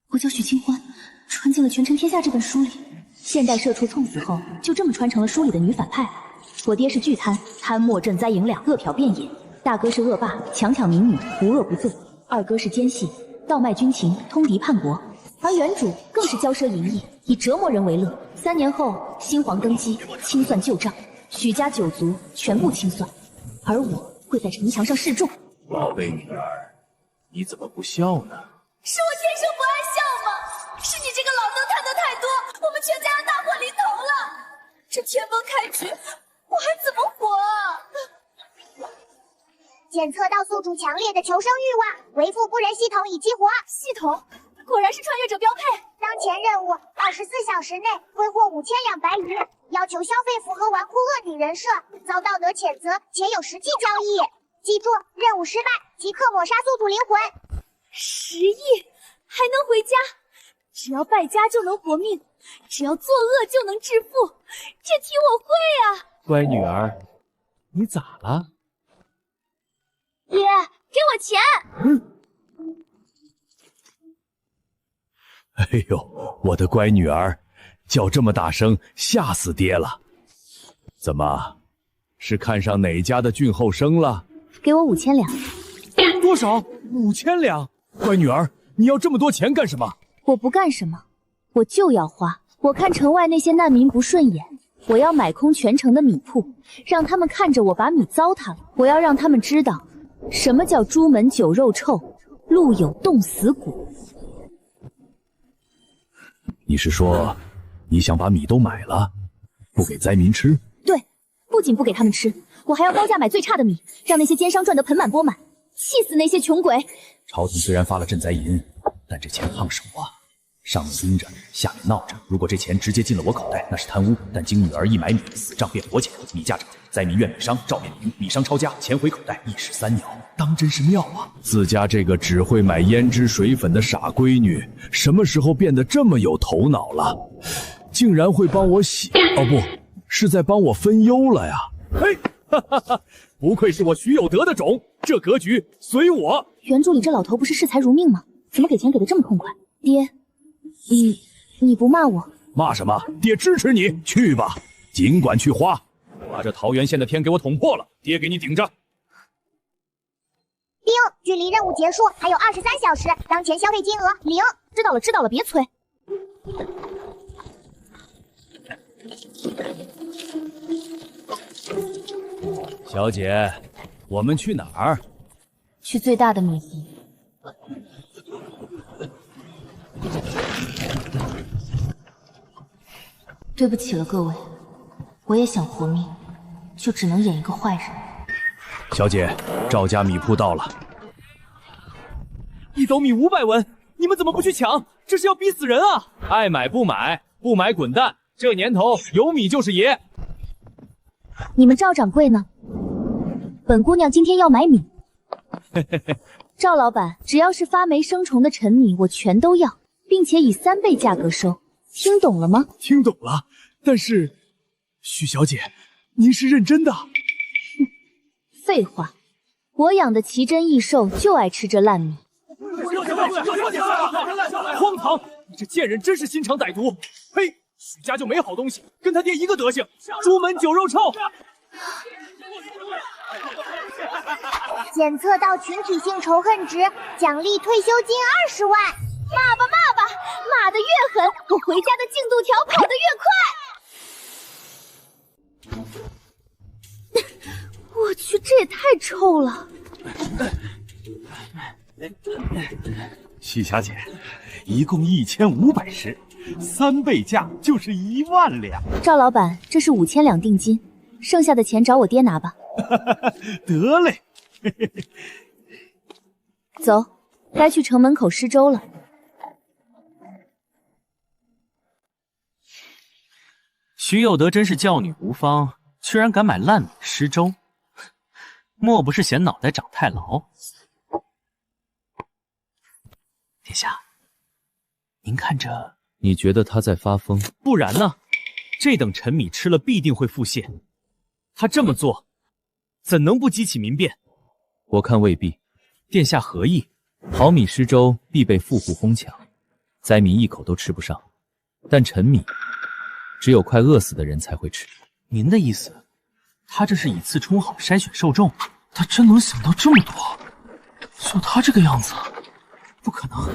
我叫许清欢，穿进了《权臣天下》这本书里。现代社畜从死后，就这么穿成了书里的女反派。我爹是巨贪，贪墨赈灾营两，恶殍遍野；大哥是恶霸，强抢民女，无恶不作；二哥是奸细，倒卖军情，通敌叛国；而原主更是骄奢淫逸，以折磨人为乐。3年后，新皇登基，清算旧账，许家9族全部清算，而我会在城墙上示众。宝贝女儿，你怎么不笑呢？是我天生不爱笑吗？是你这个老灯探得太多，我们全家要大祸临头了。这天崩开局，我还怎么活啊？检测到宿主强烈的求生欲望，为富不仁系统已激活。系统果然是穿越者标配。当前任务：24小时内挥霍5000两白银，要求消费符合纨绔恶女人设，遭道德谴责且有实际交易。记住，任务失败即刻抹杀宿主灵魂。10亿还能回家，只要败家就能活命，只要作恶就能致富，这题我会啊！乖女儿，你咋了？爹，给我钱！哎呦，我的乖女儿，叫这么大声，吓死爹了。怎么，是看上哪家的俊后生了？给我5000两。多少？5000两。乖女儿，你要这么多钱干什么？我不干什么，我就要花。我看城外那些难民不顺眼，我要买空全城的米铺，让他们看着我把米糟蹋了。我要让他们知道，什么叫朱门酒肉臭，路有冻死骨。你是说，你想把米都买了，不给灾民吃？对，不仅不给他们吃，我还要高价买最差的米，让那些奸商赚得盆满钵满，气死那些穷鬼。朝廷虽然发了赈灾银，但这钱烫手啊，上面盯着，下面闹着。如果这钱直接进了我口袋，那是贪污；但经女儿一买米，死账变活钱。米价涨，灾民怨米商，赵变零，米商抄家，钱回口袋，一石三鸟，当真是妙啊！自家这个只会买胭脂水粉的傻闺女，什么时候变得这么有头脑了？竟然会帮我洗……哦不，是在帮我分忧了呀！嘿，哈哈哈！不愧是我徐有德的种，这格局随我。原著里这老头不是视财如命吗？怎么给钱给得这么痛快？爹，你不骂我？骂什么？爹支持你，去吧，尽管去花，把这桃源县的天给我捅破了，爹给你顶着。丁，距离任务结束还有23小时，当前消费金额0。知道了，别催。小姐，我们去哪儿？去最大的米铺。对不起了各位，我也想活命，就只能演一个坏人。小姐，赵家米铺到了。一斗米500文，你们怎么不去抢？这是要逼死人啊！爱买不买，不买滚蛋！这年头有米就是爷。你们赵掌柜呢？本姑娘今天要买米。赵老板，只要是发霉生虫的陈米，我全都要，并且以3倍价格收。听懂了吗？听懂了，但是，许小姐，您是认真的？废话，我养的奇珍异兽就爱吃这烂米。荒唐！你这贱人真是心肠歹毒！呸！许家就没好东西，跟他爹一个德行，朱门酒肉臭。检测到群体性仇恨值，奖励退休金20万。骂吧，骂得越狠，我回家的进度条跑得越快。我去，这也太臭了！许小姐，一共1500石，3倍价就是1万两。赵老板，这是5000两定金，剩下的钱找我爹拿吧。得嘞。走，该去城门口施粥了。徐有德真是教女无方，居然敢买烂米施粥，莫不是嫌脑袋长太牢？殿下，您看这……你觉得他在发疯？不然呢？这等陈米吃了必定会腹泻，他这么做，怎能不激起民变？我看未必。殿下何意？好米施粥必被富户哄抢，灾民一口都吃不上。但陈米，只有快饿死的人才会吃。您的意思，他这是以次充好，筛选受众。他真能想到这么多？就他这个样子，不可能，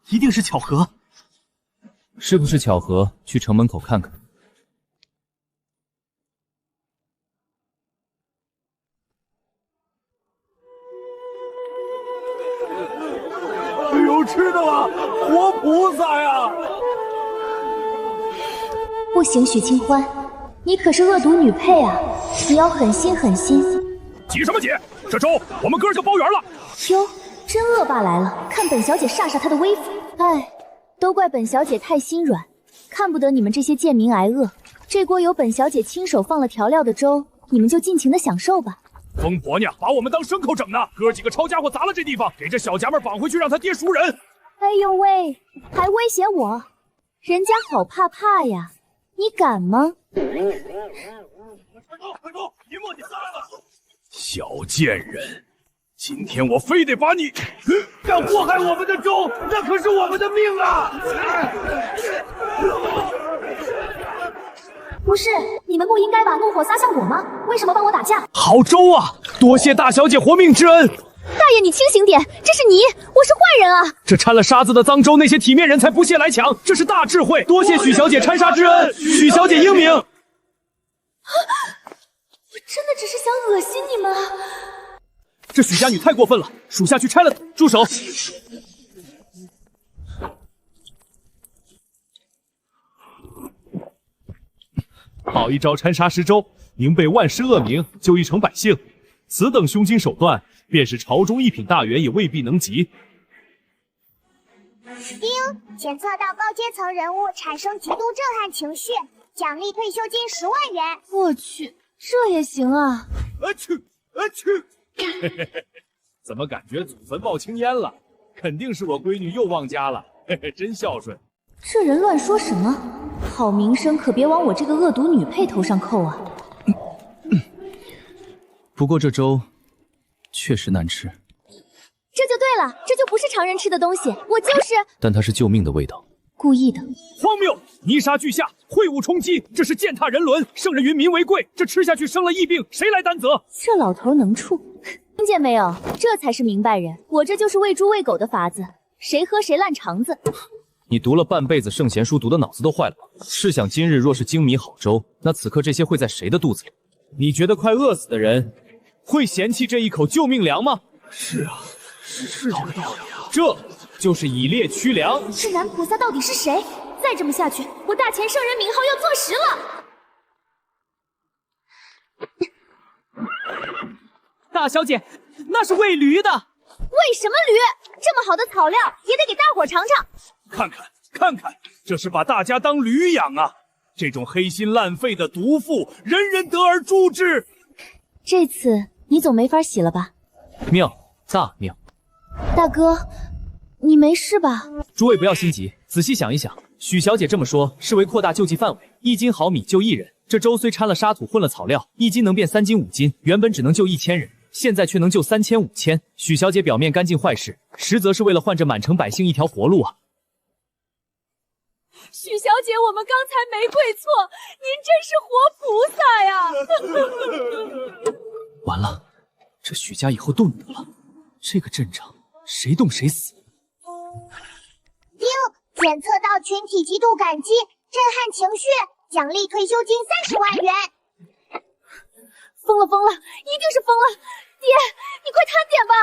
一定是巧合。是不是巧合？去城门口看看。有吃的了，活菩萨呀！不行，许清欢，你可是恶毒女配啊！你要狠心狠心。急什么急？这粥我们哥就包圆了。哟，真恶霸来了，看本小姐煞煞他的威风。哎，都怪本小姐太心软，看不得你们这些贱民挨饿。这锅有本小姐亲手放了调料的粥，你们就尽情的享受吧。疯婆娘把我们当牲口整呢！哥几个抄家伙砸了这地方，给这小夹们绑回去，让他爹赎人。哎呦喂，还威胁我？人家好怕怕呀，你敢吗？快走！一墨你下来了！小贱人，今天我非得把你敢祸害我们的粥，那可是我们的命啊！不是，你们不应该把怒火撒向我吗？为什么帮我打架？好粥啊！多谢大小姐活命之恩。大爷，你清醒点，这是你，我是坏人啊！这掺了沙子的脏粥，那些体面人才不屑来抢，这是大智慧。多谢许小姐掺沙之恩，许小姐英明。我真的只是想恶心你们啊！这许家女太过分了，属下去拆了。住手！好一招掺沙施粥，明背万世恶名，救一城百姓。此等胸襟手段，便是朝中一品大员也未必能及。丁，检测到高阶层人物产生极度震撼情绪，奖励退休金10万元。我去，这也行啊？怎么感觉祖坟冒青烟了？肯定是我闺女又忘家了，真孝顺。这人乱说什么？好名声可别往我这个恶毒女配头上扣啊！不过这粥确实难吃。这就对了，这就不是常人吃的东西，我就是……但它是救命的味道。故意的。荒谬！泥沙俱下，秽物冲击，这是践踏人伦。圣人云民为贵，这吃下去生了疫病，谁来担责？这老头能处，听见没有？这才是明白人。我这就是喂猪喂狗的法子，谁喝谁烂肠子。你读了半辈子圣贤书，读的脑子都坏了吗？试想今日若是精米好粥，那此刻这些会在谁的肚子里？你觉得快饿死的人会嫌弃这一口救命粮吗？是啊，是这个道理啊。这就是以劣驱良。这男菩萨到底是谁？再这么下去，我大前圣人名号要坐实了。大小姐，那是喂驴的。喂什么驴？这么好的草料也得给大伙尝尝。看看，这是把大家当驴养啊！这种黑心烂肺的毒妇，人人得而诛之。这次你总没法洗了吧？妙，大妙。大哥，你没事吧？诸位不要心急，仔细想一想，许小姐这么说是为扩大救济范围，1斤好米救1人。这粥虽掺了沙土混了草料，1斤能变3斤5斤，原本只能救1000人，现在却能救3000、5000。许小姐表面干尽坏事，实则是为了换这满城百姓一条活路啊！许小姐，我们刚才没跪错，您真是活菩萨呀！完了，这许家以后动不得了，这个阵仗谁动谁死。丁，检测到群体极度感激，震撼情绪，奖励退休金30万元。疯了，一定是疯了！爹，你快贪点吧！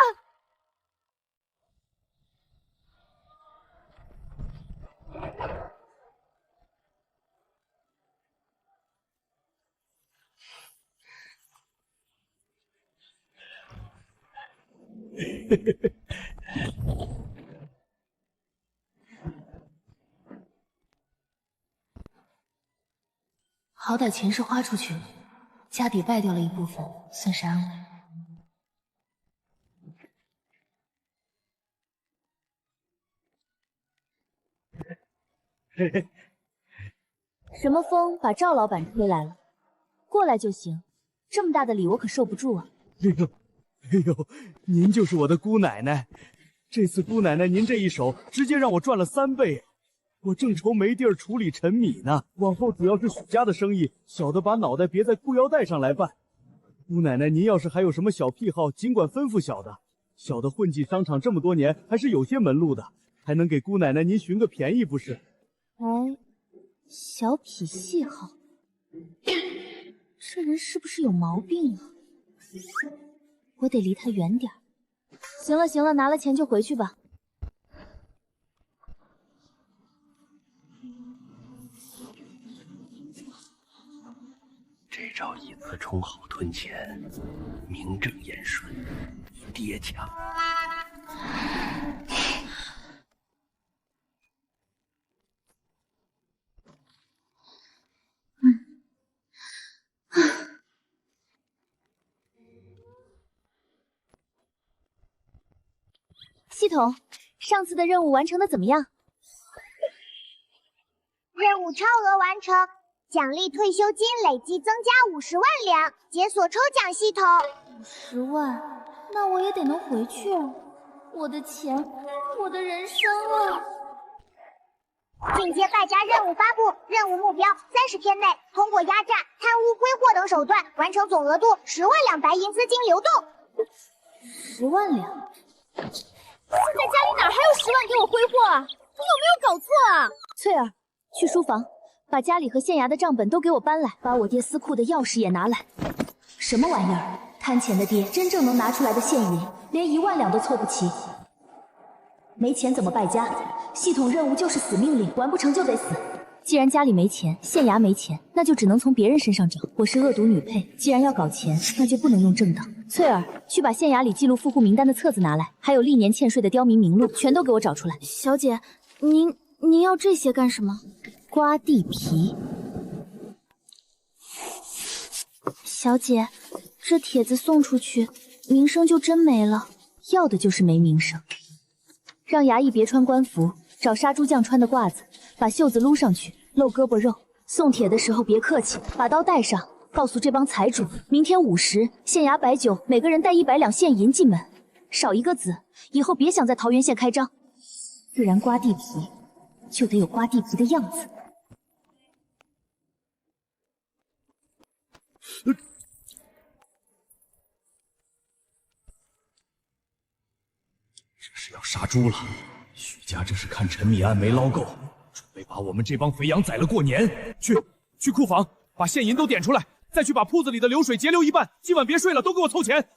好歹钱是花出去了，家底败掉了一部分，算是安慰。什么风把赵老板吹来了？过来就行，这么大的礼我可受不住啊！哎呦，您就是我的姑奶奶。这次姑奶奶您这一手，直接让我赚了3倍。我正愁没地儿处理陈米呢，往后主要是许家的生意，小的把脑袋别在裤腰带上来办。姑奶奶，您要是还有什么小癖好，尽管吩咐小的。小的混迹商场这么多年，还是有些门路的，还能给姑奶奶您寻个便宜不是？哎，小痞细好，这人是不是有毛病啊？我得离他远点。行了行了，拿了钱就回去吧。这招以次充好吞钱，名正言顺，爹强。系统，上次的任务完成的怎么样？任务超额完成，奖励退休金累计增加50万两，解锁抽奖系统。10万，那我也得能回去啊！我的钱，我的人生啊！进阶败家任务发布，任务目标30天内通过压榨、贪污、挥霍等手段完成总额度10万两白银资金流动。10万两。现在家里哪还有10万给我挥霍啊？你有没有搞错啊？翠儿，去书房，把家里和县衙的账本都给我搬来，把我爹私库的钥匙也拿来。什么玩意儿？贪钱的爹，真正能拿出来的现银，连1万两都凑不齐。没钱怎么败家？系统任务就是死命令，完不成就得死。既然家里没钱，县衙没钱，那就只能从别人身上挣。我是恶毒女配，既然要搞钱，那就不能用正当。翠儿，去把县衙里记录富户名单的册子拿来，还有历年欠税的刁民名录，全都给我找出来。小姐，您要这些干什么？刮地皮。小姐，这帖子送出去，名声就真没了。要的就是没名声。让衙役别穿官服，找杀猪匠穿的褂子，把袖子撸上去，露胳膊肉。送帖的时候别客气，把刀带上，告诉这帮财主，明天午时，县衙摆酒，每个人带100两现银进门，少一个子，以后别想在桃源县开张。既然刮地皮，就得有刮地皮的样子。这是要杀猪了！许家这是看陈米案没捞够，准备把我们这帮肥羊宰了过年。去库房把现银都点出来，再去把铺子里的流水节流一半。今晚别睡了，都给我凑钱。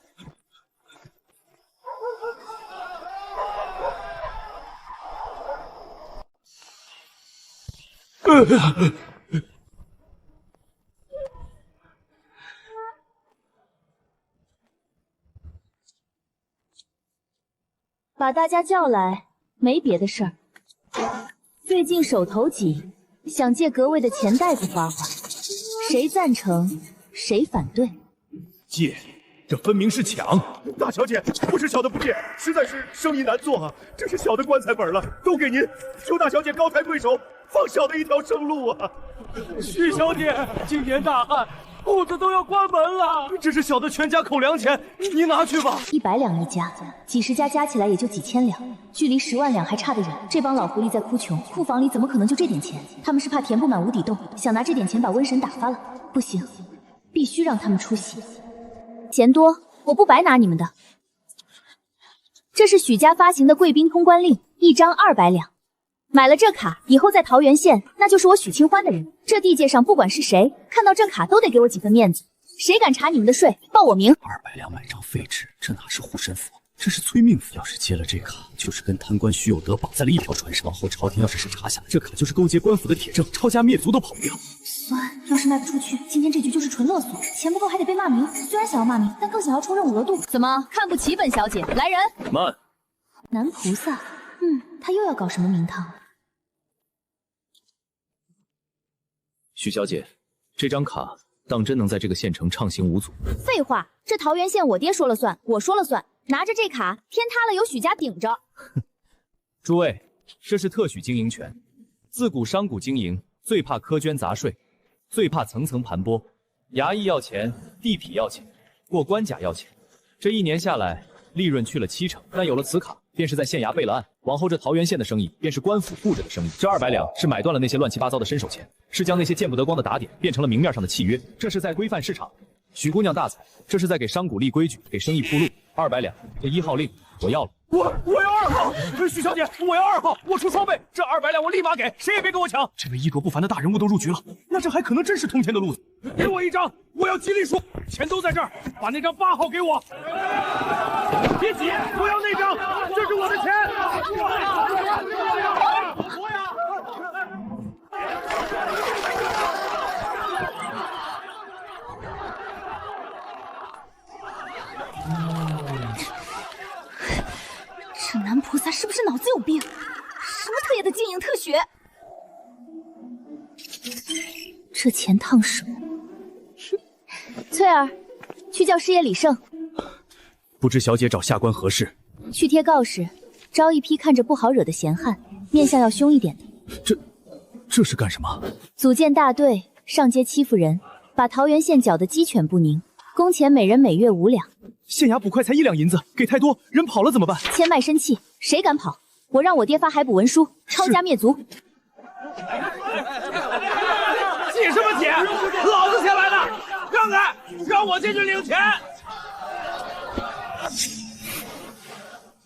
把大家叫来，没别的事儿。最近手头紧，想借格位的钱袋子花花，谁赞成，谁反对？借，这分明是抢！大小姐，不是小的不借，实在是生意难做啊。这是小的棺材本了，都给您，求大小姐高抬贵手，放小的一条生路啊！许小姐，今年大旱，铺子都要关门了，这是小的全家口粮钱，你拿去吧。100两一家，几十家加起来也就几千两，距离10万两还差得远。这帮老狐狸在哭穷，库房里怎么可能就这点钱？他们是怕填不满无底洞，想拿这点钱把瘟神打发了。不行，必须让他们出息。钱多，我不白拿你们的。这是许家发行的贵宾通关令，一张200两。买了这卡，以后在桃源县，那就是我许清欢的人。这地界上不管是谁，看到这卡都得给我几分面子。谁敢查你们的税，报我名。200两买张废纸，这哪是护身符，这是催命符。要是接了这卡，就是跟贪官徐有德绑在了一条船上。往后朝廷要是查下来，这卡就是勾结官府的铁证，抄家灭族都跑不掉。算，要是卖不出去，今天这局就是纯勒索，钱不够还得被骂名。虽然想要骂名，但更想要冲任务额度。怎么看不起本小姐？来人！慢！男菩萨，他又要搞什么名堂？许小姐，这张卡当真能在这个县城畅行无阻？废话，这桃源县我爹说了算，我说了算。拿着这卡，天塌了有许家顶着。诸位，这是特许经营权。自古商贾经营，最怕苛捐杂税，最怕层层盘剥。衙役要钱，地痞要钱，过关卡要钱，这1年下来，利润去了70%，但有了此卡，便是在县衙备了案，往后这桃源县的生意便是官府顾着的生意。这200两是买断了那些乱七八糟的伸手钱，是将那些见不得光的打点变成了明面上的契约，这是在规范市场。许姑娘大才，这是在给商贾立规矩，给生意铺路。200两，这1号令我要了。我要2号，许小姐，我要2号，我出双倍，这200两我立马给，谁也别跟我抢。这位衣着不凡的大人物都入局了，那这还可能真是通天的路子。给我1张，我要吉利书，钱都在这儿，把那张8号给我。别急，我要那张，这是我的钱。我呀！这男菩萨是不是脑子有病？什么特业的经营特学？这钱烫手。翠儿，去叫师爷李胜。不知小姐找下官何事？去贴告示，招一批看着不好惹的闲汉，面相要凶一点的。这是干什么？组建大队，上街欺负人，把桃源县搅得鸡犬不宁。工钱每人每月5两。县衙捕快才1两银子，给太多，人跑了怎么办？钱卖身契，谁敢跑？我让我爹发海捕文书，抄家灭族。挤什么挤？老子先来的，让开，让我进去领钱。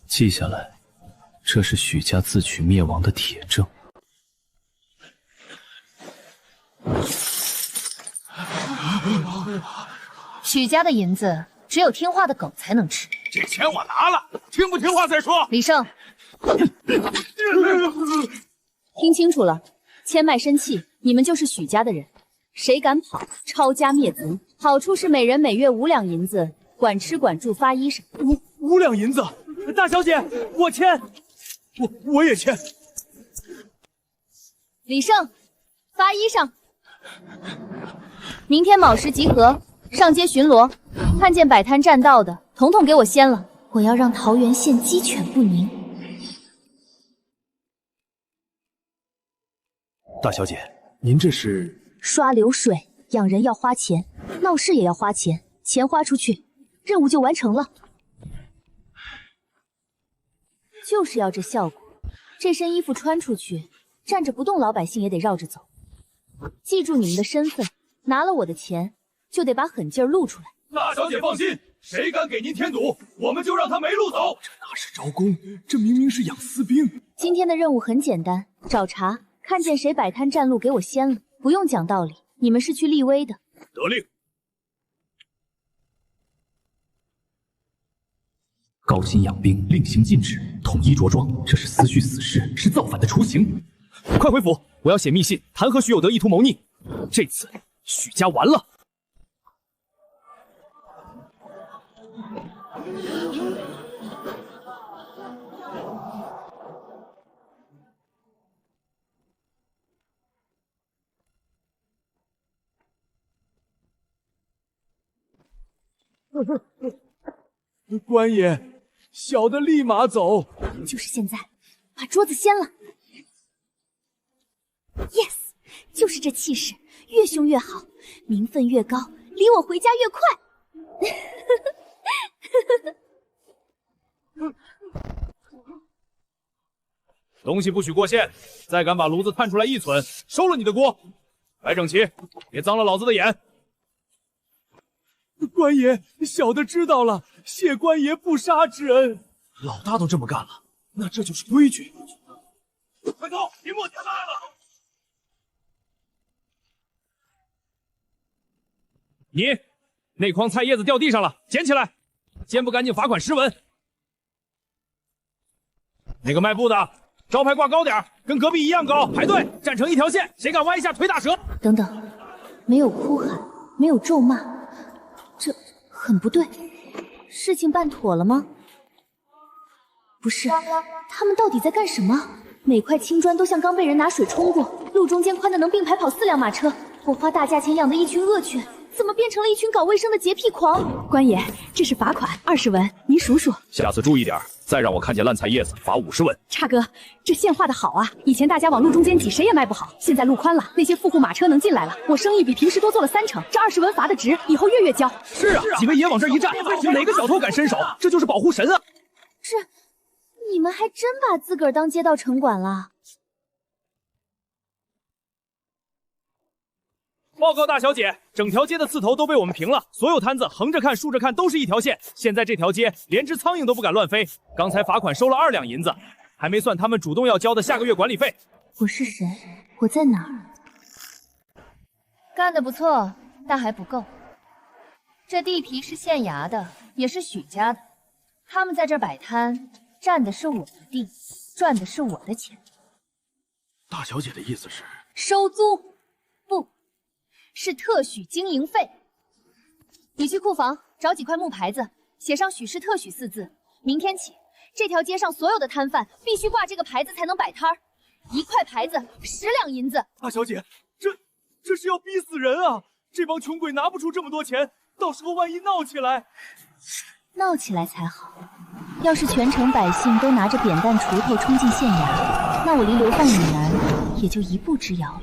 记下来，这是许家自取灭亡的铁证。许家的银子只有听话的狗才能吃。这钱我拿了，听不听话再说。李胜，听清楚了，签卖身契，你们就是许家的人，谁敢跑，抄家灭族。好处是每人每月5两银子，管吃管住发衣裳。5两银子，大小姐，我签，我也签。李胜，发衣裳。明天卯时集合，上街巡逻，看见摆摊占道的，统统给我掀了！我要让桃源县鸡犬不宁。大小姐，您这是？刷流水，养人要花钱，闹事也要花钱，钱花出去，任务就完成了。就是要这效果，这身衣服穿出去，站着不动，老百姓也得绕着走。记住你们的身份，拿了我的钱，就得把狠劲儿露出来。大小姐放心，谁敢给您添堵，我们就让他没路走。这哪是招工，这明明是养私兵。今天的任务很简单，找茬，看见谁摆摊占路，给我掀了。不用讲道理，你们是去立威的。得令。高薪养兵，令行禁止，统一着装，这是私蓄死士，是造反的雏形。快回府，我要写密信弹劾许有德意图谋逆。这次许家完了。官爷，小的立马走。就是现在，把桌子掀了。Yes， 就是这气势，越凶越好，名分越高，离我回家越快。东西不许过线，再敢把炉子探出来1寸，收了你的锅。摆整齐，别脏了老子的眼。官爷，小的知道了，谢官爷不杀之恩。老大都这么干了，那这就是规矩。快走，别磨铁烂了。你那筐菜叶子掉地上了，捡起来，捡不干净罚款10文。那个卖布的，招牌挂高点，跟隔壁一样高，排队站成一条线，谁敢歪一下腿打折。等等，没有哭喊，没有咒骂，这很不对。事情办妥了吗？不是，他们到底在干什么？每块青砖都像刚被人拿水冲过，路中间宽的能并排跑4辆马车。我花大价钱养的一群恶犬，怎么变成了一群搞卫生的洁癖狂？官爷，这是罚款20文，您数数。下次注意点，再让我看见烂菜叶子，罚50文。差哥，这线画的好啊！以前大家往路中间挤，谁也卖不好，现在路宽了，那些富户马车能进来了，我生意比平时多做了30%，这20文罚的值，以后月月交。是啊，几位爷往这一站，哪个小偷敢伸手？这就是保护神啊！你们还真把自个儿当街道城管了。报告大小姐，整条街的刺头都被我们平了，所有摊子横着看、竖着看都是一条线。现在这条街连只苍蝇都不敢乱飞。刚才罚款收了2两银子，还没算他们主动要交的下个月管理费。我是谁？我在哪儿？干得不错，但还不够。这地皮是县衙的，也是许家的，他们在这儿摆摊，占的是我的地，赚的是我的钱。大小姐的意思是收租？不。是特许经营费。你去库房找几块木牌子，写上“许是特许”4字。明天起，这条街上所有的摊贩必须挂这个牌子才能摆摊儿。1块牌子10两银子。大小姐，这是要逼死人啊！这帮穷鬼拿不出这么多钱，到时候万一闹起来，闹起来才好。要是全城百姓都拿着扁担、锄头冲进县衙，那我离流放以南也就1步之遥了。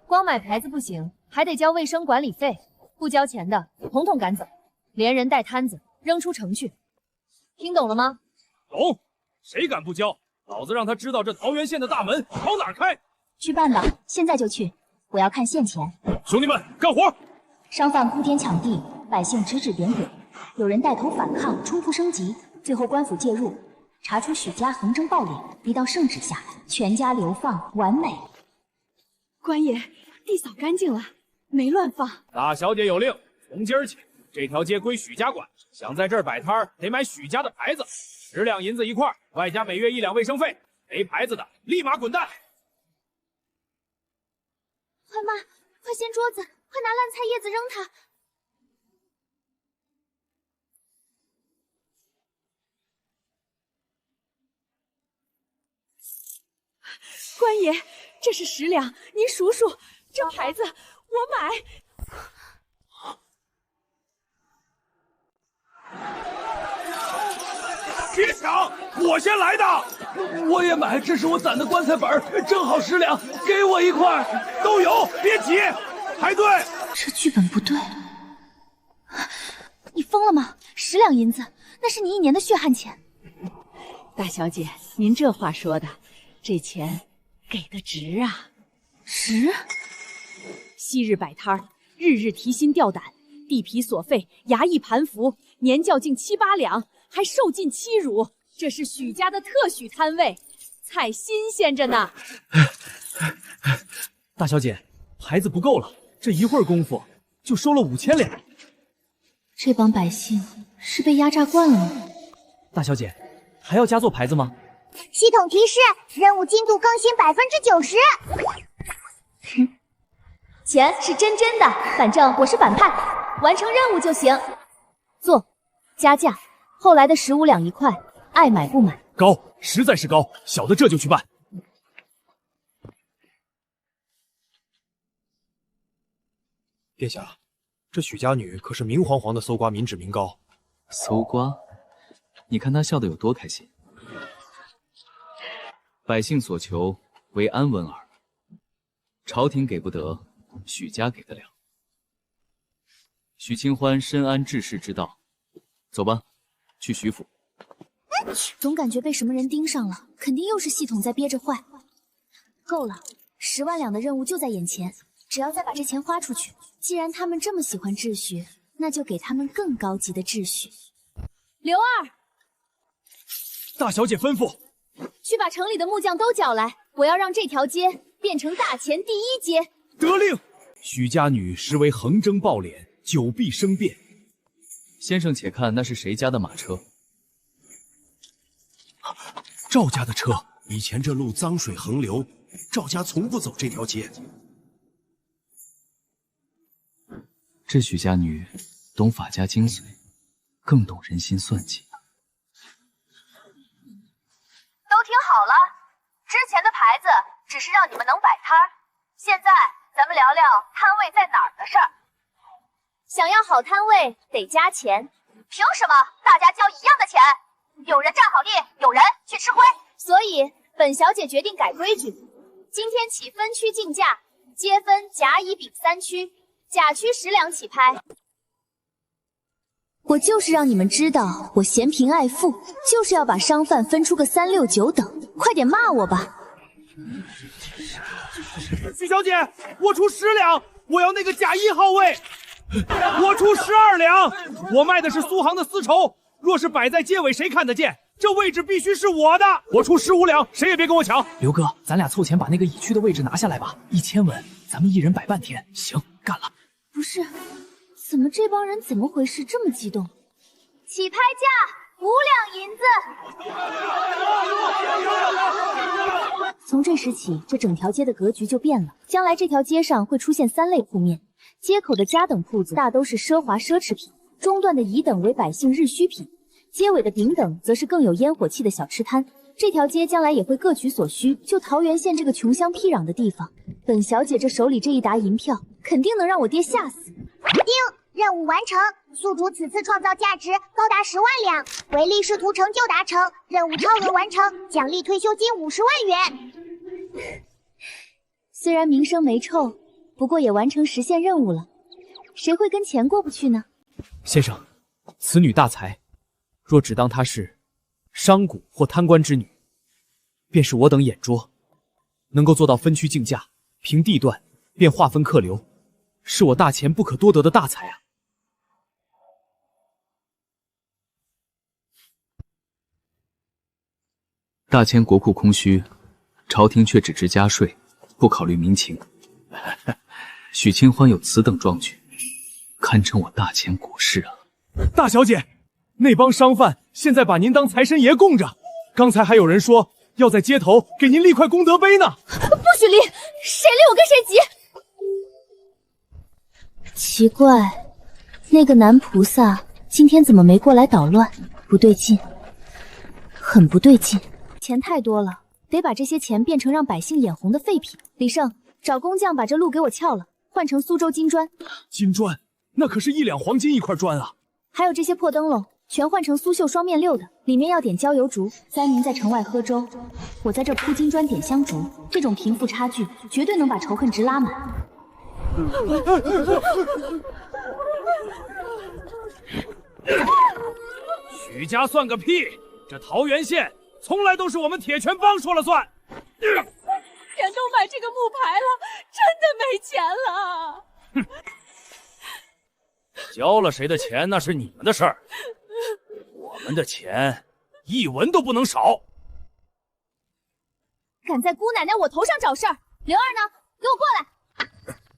光买牌子不行，还得交卫生管理费，不交钱的统统赶走，连人带摊子扔出城去。听懂了吗？懂。谁敢不交，老子让他知道这桃源县的大门朝哪儿开。去办吧，现在就去。我要看现钱。兄弟们，干活！商贩铺天抢地，百姓指指点点，有人带头反抗，冲突升级，最后官府介入，查出许家横征暴敛，逼到圣旨下来，全家流放，完美。官爷，地扫干净了，没乱放。大小姐有令，从今儿起，这条街归许家管，想在这儿摆摊儿，得买许家的牌子，10两银子1块，外加每月1两卫生费。没牌子的，立马滚蛋！快妈，快掀桌子，快拿烂菜叶子扔它！官爷，这是10两，您数数，这牌子我买。别抢，我先来的。我也买，这是我攒的棺材本，正好10两，给我1块。都有，别急，排队。这剧本不对。你疯了吗？10两银子，那是你1年的血汗钱。大小姐，您这话说的，这钱给的值啊！值？昔日摆摊儿，日日提心吊胆，地皮所费，衙役盘符，年教竟7、8两，还受尽欺辱。这是许家的特许摊位，菜新鲜着呢。大小姐，牌子不够了，这一会儿功夫就收了5000两。这帮百姓是被压榨惯了吗？大小姐，还要加做牌子吗？系统提示：任务进度更新90%。钱是真的，反正我是反派，完成任务就行。做，加价，后来的15两1块，爱买不买。高，实在是高，小的这就去办。殿下，这许家女可是明晃晃的搜刮民脂民膏。搜刮？你看她笑得有多开心。百姓所求为安稳耳，朝廷给不得，许家给得了。许清欢深谙治世之道，走吧，去许府。总感觉被什么人盯上了，肯定又是系统在憋着坏。够了，10万两的任务就在眼前，只要再把这钱花出去，既然他们这么喜欢秩序，那就给他们更高级的秩序。刘二，大小姐吩咐，去把城里的木匠都叫来，我要让这条街变成大钱第1街。得令。许家女实为横征暴敛，久必生变。先生，且看那是谁家的马车？赵家的车。以前这路脏水横流，赵家从不走这条街。这许家女懂法家精髓，更懂人心算计。都听好了，之前的牌子只是让你们能摆摊儿，现在咱们聊聊摊位在哪儿的事儿。想要好摊位得加钱，凭什么大家交一样的钱？有人占好地，有人去吃亏。所以本小姐决定改规矩，今天起分区竞价，皆分甲、乙、丙3区，甲区10两起拍。我就是让你们知道我嫌贫爱富，就是要把商贩分出个3、6、9等，快点骂我吧！许小姐，我出10两，我要那个甲1号位。我出12两，我卖的是苏杭的丝绸，若是摆在街尾，谁看得见？这位置必须是我的。我出15两，谁也别跟我抢。刘哥，咱俩凑钱把那个乙区的位置拿下来吧，1000文，咱们一人摆半天。行，干了。不是，怎么这帮人怎么回事这么激动？起拍价5两银子。从这时起，这整条街的格局就变了。将来这条街上会出现3类铺面，街口的甲等铺子大都是奢华奢侈品，中段的乙等为百姓日需品，街尾的丙等则是更有烟火气的小吃摊。这条街将来也会各取所需。就桃源县这个穷乡僻壤的地方，本小姐这手里这一沓银票，肯定能让我爹吓死。丁，任务完成，宿主此次创造价值高达10万两，唯利是图成就达成，任务超额完成，奖励退休金50万元。虽然名声没臭，不过也完成实现任务了。谁会跟钱过不去呢？先生，此女大才，若只当她是商贾或贪官之女，便是我等眼拙。能够做到分区竞价，凭地段便划分客流，是我大钱不可多得的大才啊！大钱国库空虚，朝廷却只知加税，不考虑民情。许清欢有此等壮举，堪称我大钱国事啊！大小姐，那帮商贩现在把您当财神爷供着，刚才还有人说要在街头给您立块功德碑呢。不许立，谁立我跟谁急。奇怪，那个男菩萨今天怎么没过来捣乱？不对劲，很不对劲。钱太多了，得把这些钱变成让百姓眼红的废品。李胜，找工匠把这路给我撬了，换成苏州金砖。金砖，那可是1两黄金一块砖啊！还有这些破灯笼，全换成苏绣双面6的，里面要点焦油烛。灾民在城外喝粥，我在这铺金砖点香烛，这种贫富差距绝对能把仇恨值拉满。许家算个屁！这桃源县从来都是我们铁拳帮说了算。钱都买这个木牌了，真的没钱了。交了谁的钱那是你们的事儿，我们的钱1文都不能少。敢在姑奶奶我头上找事儿，刘二呢？给我过来！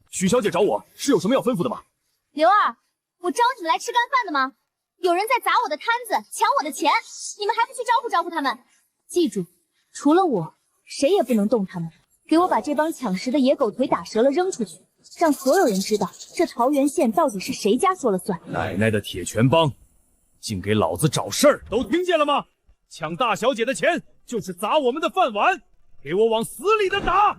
许小姐找我是有什么要吩咐的吗？刘二，我招你们来吃干饭的吗？有人在砸我的摊子，抢我的钱，你们还不去招呼招呼他们？记住，除了我，谁也不能动他们。给我把这帮抢食的野狗腿打折了扔出去，让所有人知道这桃源县到底是谁家说了算。奶奶的铁拳帮，竟给老子找事儿！都听见了吗？抢大小姐的钱就是砸我们的饭碗，给我往死里的打！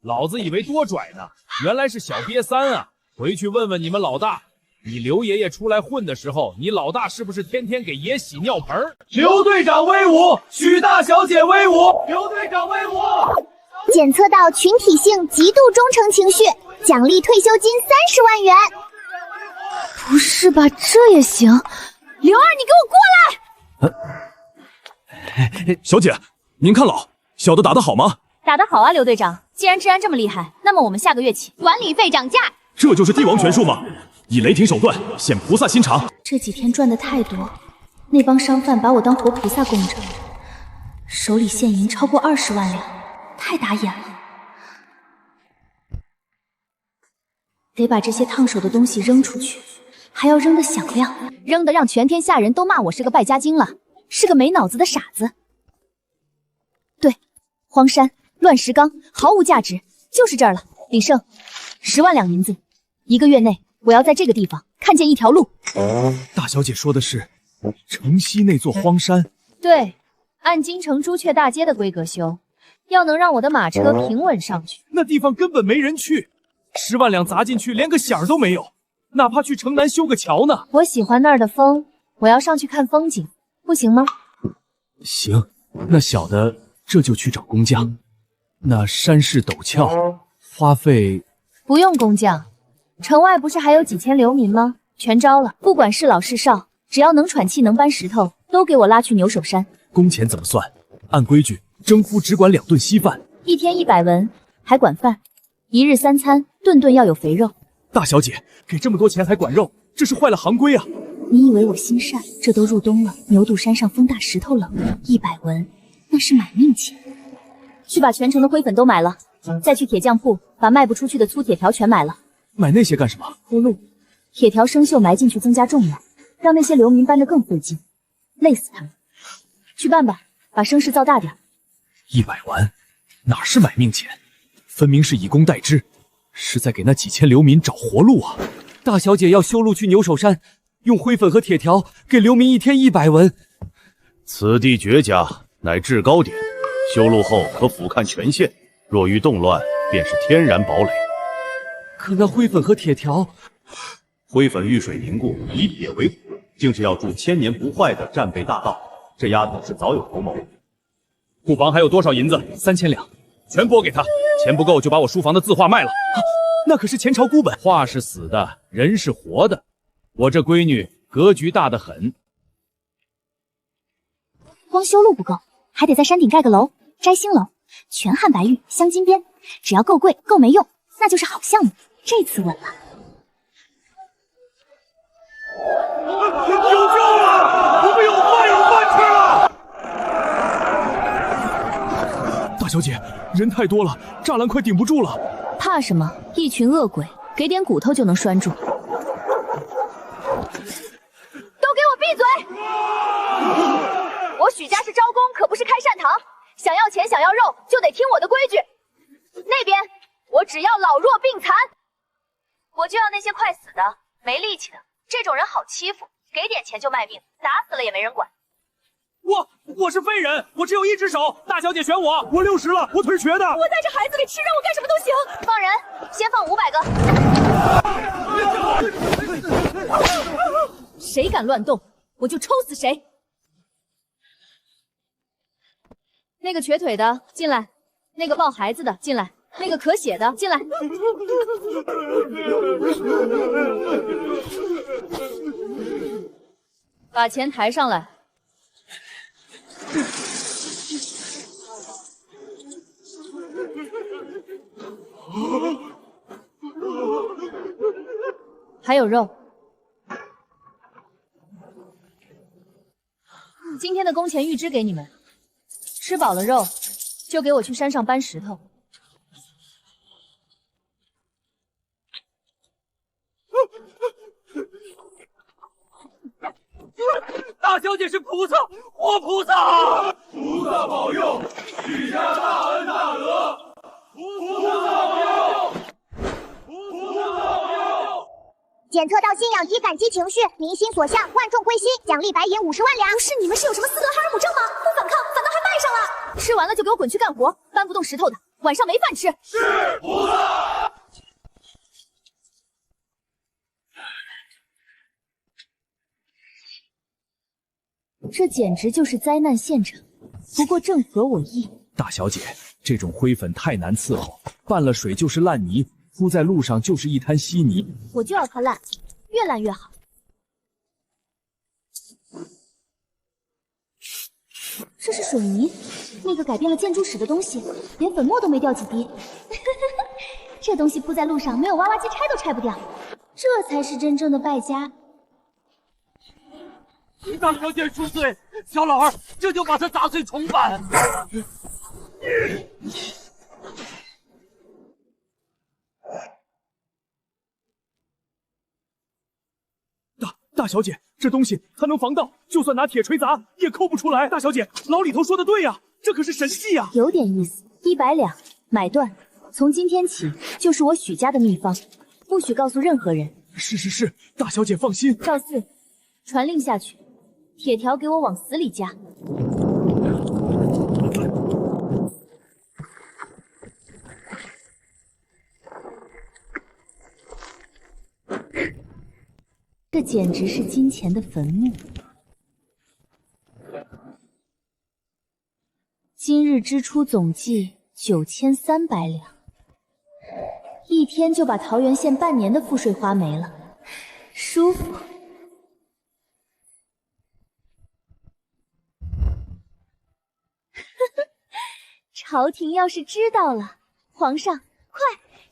老子以为多拽呢，原来是小瘪三啊！回去问问你们老大，你刘爷爷出来混的时候，你老大是不是天天给爷洗尿盆？刘队长威武，许大小姐威武，刘队长威武！检测到群体性极度忠诚情绪，奖励退休金30万元。不是吧，这也行？刘二，你给我过来！小姐，您看老小的打得好吗？打得好啊，刘队长！既然治安这么厉害，那么我们下个月起管理费涨价。这就是帝王权术吗？以雷霆手段显菩萨心肠。这几天赚的太多，那帮商贩把我当活菩萨供着，手里现银超过20万两，太打眼了。得把这些烫手的东西扔出去，还要扔得响亮，扔得让全天下人都骂我是个败家精了，是个没脑子的傻子。对，荒山乱石岗毫无价值，就是这儿了。李胜，10万两银子，1个月内我要在这个地方看见一条路。大小姐说的是城西那座荒山？对，按京城朱雀大街的规格修，要能让我的马车平稳上去，那地方根本没人去，10万两砸进去，连个响儿都没有。哪怕去城南修个桥呢。我喜欢那儿的风，我要上去看风景，不行吗？行，那小的这就去找工匠。那山势陡峭，花费不用工匠，城外不是还有几千流民吗？全招了，不管是老是少，只要能喘气能搬石头，都给我拉去牛首山。工钱怎么算？按规矩，征夫只管2顿稀饭，1天100文，还管饭，1日3餐，顿顿要有肥肉。大小姐，给这么多钱还管肉，这是坏了行规啊！你以为我心善？这都入冬了，牛肚山上风大，石头冷，100文那是买命钱。去把全城的灰粉都买了，再去铁匠铺把卖不出去的粗铁条全买了。买那些干什么？铺路，铁条生锈埋进去增加重量，让那些流民搬着更费劲，累死他们。去办吧，把声势造大点。100完，哪是买命钱，分明是以工代织，是在给那几千流民找活路啊！大小姐要修路去牛首山，用灰粉和铁条给流民1天100文。此地绝佳，乃制高点，修路后可俯瞰全县，若遇动乱，便是天然堡垒。可那灰粉和铁条，灰粉遇水凝固，以铁为骨，竟是要筑千年不坏的战备大道。这丫头是早有图谋。库房还有多少银子？3000两，全拨给他。钱不够就把我书房的字画卖了。那可是前朝孤本，画是死的，人是活的。我这闺女格局大得很。光修路不够，还得在山顶盖个楼，摘星楼，全汉白玉，镶金边，只要够贵够没用，那就是好项目。这次稳了。有救了！我们有饭吃了！大小姐，人太多了，栅栏快顶不住了。怕什么？一群恶鬼，给点骨头就能拴住。都给我闭嘴！我许家是招工，可不是开善堂。想要钱想要肉，就得听我的规矩。那边我只要老弱病残，我就要那些快死的、没力气的。这种人好欺负，给点钱就卖命，打死了也没人管。我是废人，我只有1只手。大小姐选我60了，我腿瘸的。我带着孩子给吃，让我干什么都行。放人，先放500个。谁敢乱动，我就抽死谁。那个瘸腿的进来，那个抱孩子的进来，那个咳血的进来。把钱抬上来。还有肉。今天的工钱预支给你们，吃饱了肉，就给我去山上搬石头。大小姐是菩萨，活菩萨！菩萨保佑，许家大恩大德。菩萨保佑，菩萨保佑。检测到信仰体感激情绪，民心所向，万众归心，奖励白银50万两。不是你们是有什么斯德哈尔姆症吗？不反抗，反倒还卖上了。吃完了就给我滚去干活，搬不动石头的，晚上没饭吃。是菩萨。这简直就是灾难现场，不过正合我意。大小姐，这种灰粉太难伺候，拌了水就是烂泥，铺在路上就是一滩稀泥。我就要它烂，越烂越好。这是水泥，那个改变了建筑史的东西，连粉末都没掉几滴。这东西铺在路上，没有挖挖机拆都拆不掉，这才是真正的败家。大小姐恕罪，小老儿这就把他砸碎重办。大小姐，这东西它能防盗，就算拿铁锤砸也抠不出来。大小姐，老李头说的对呀，这可是神器呀！有点意思，100两买断，从今天起就是我许家的秘方，不许告诉任何人。是，大小姐放心。赵四，传令下去，铁条给我往死里加。这简直是金钱的坟墓。今日支出总计9300两，一天就把桃源县半年的赋税花没了，舒服。朝廷要是知道了，皇上，快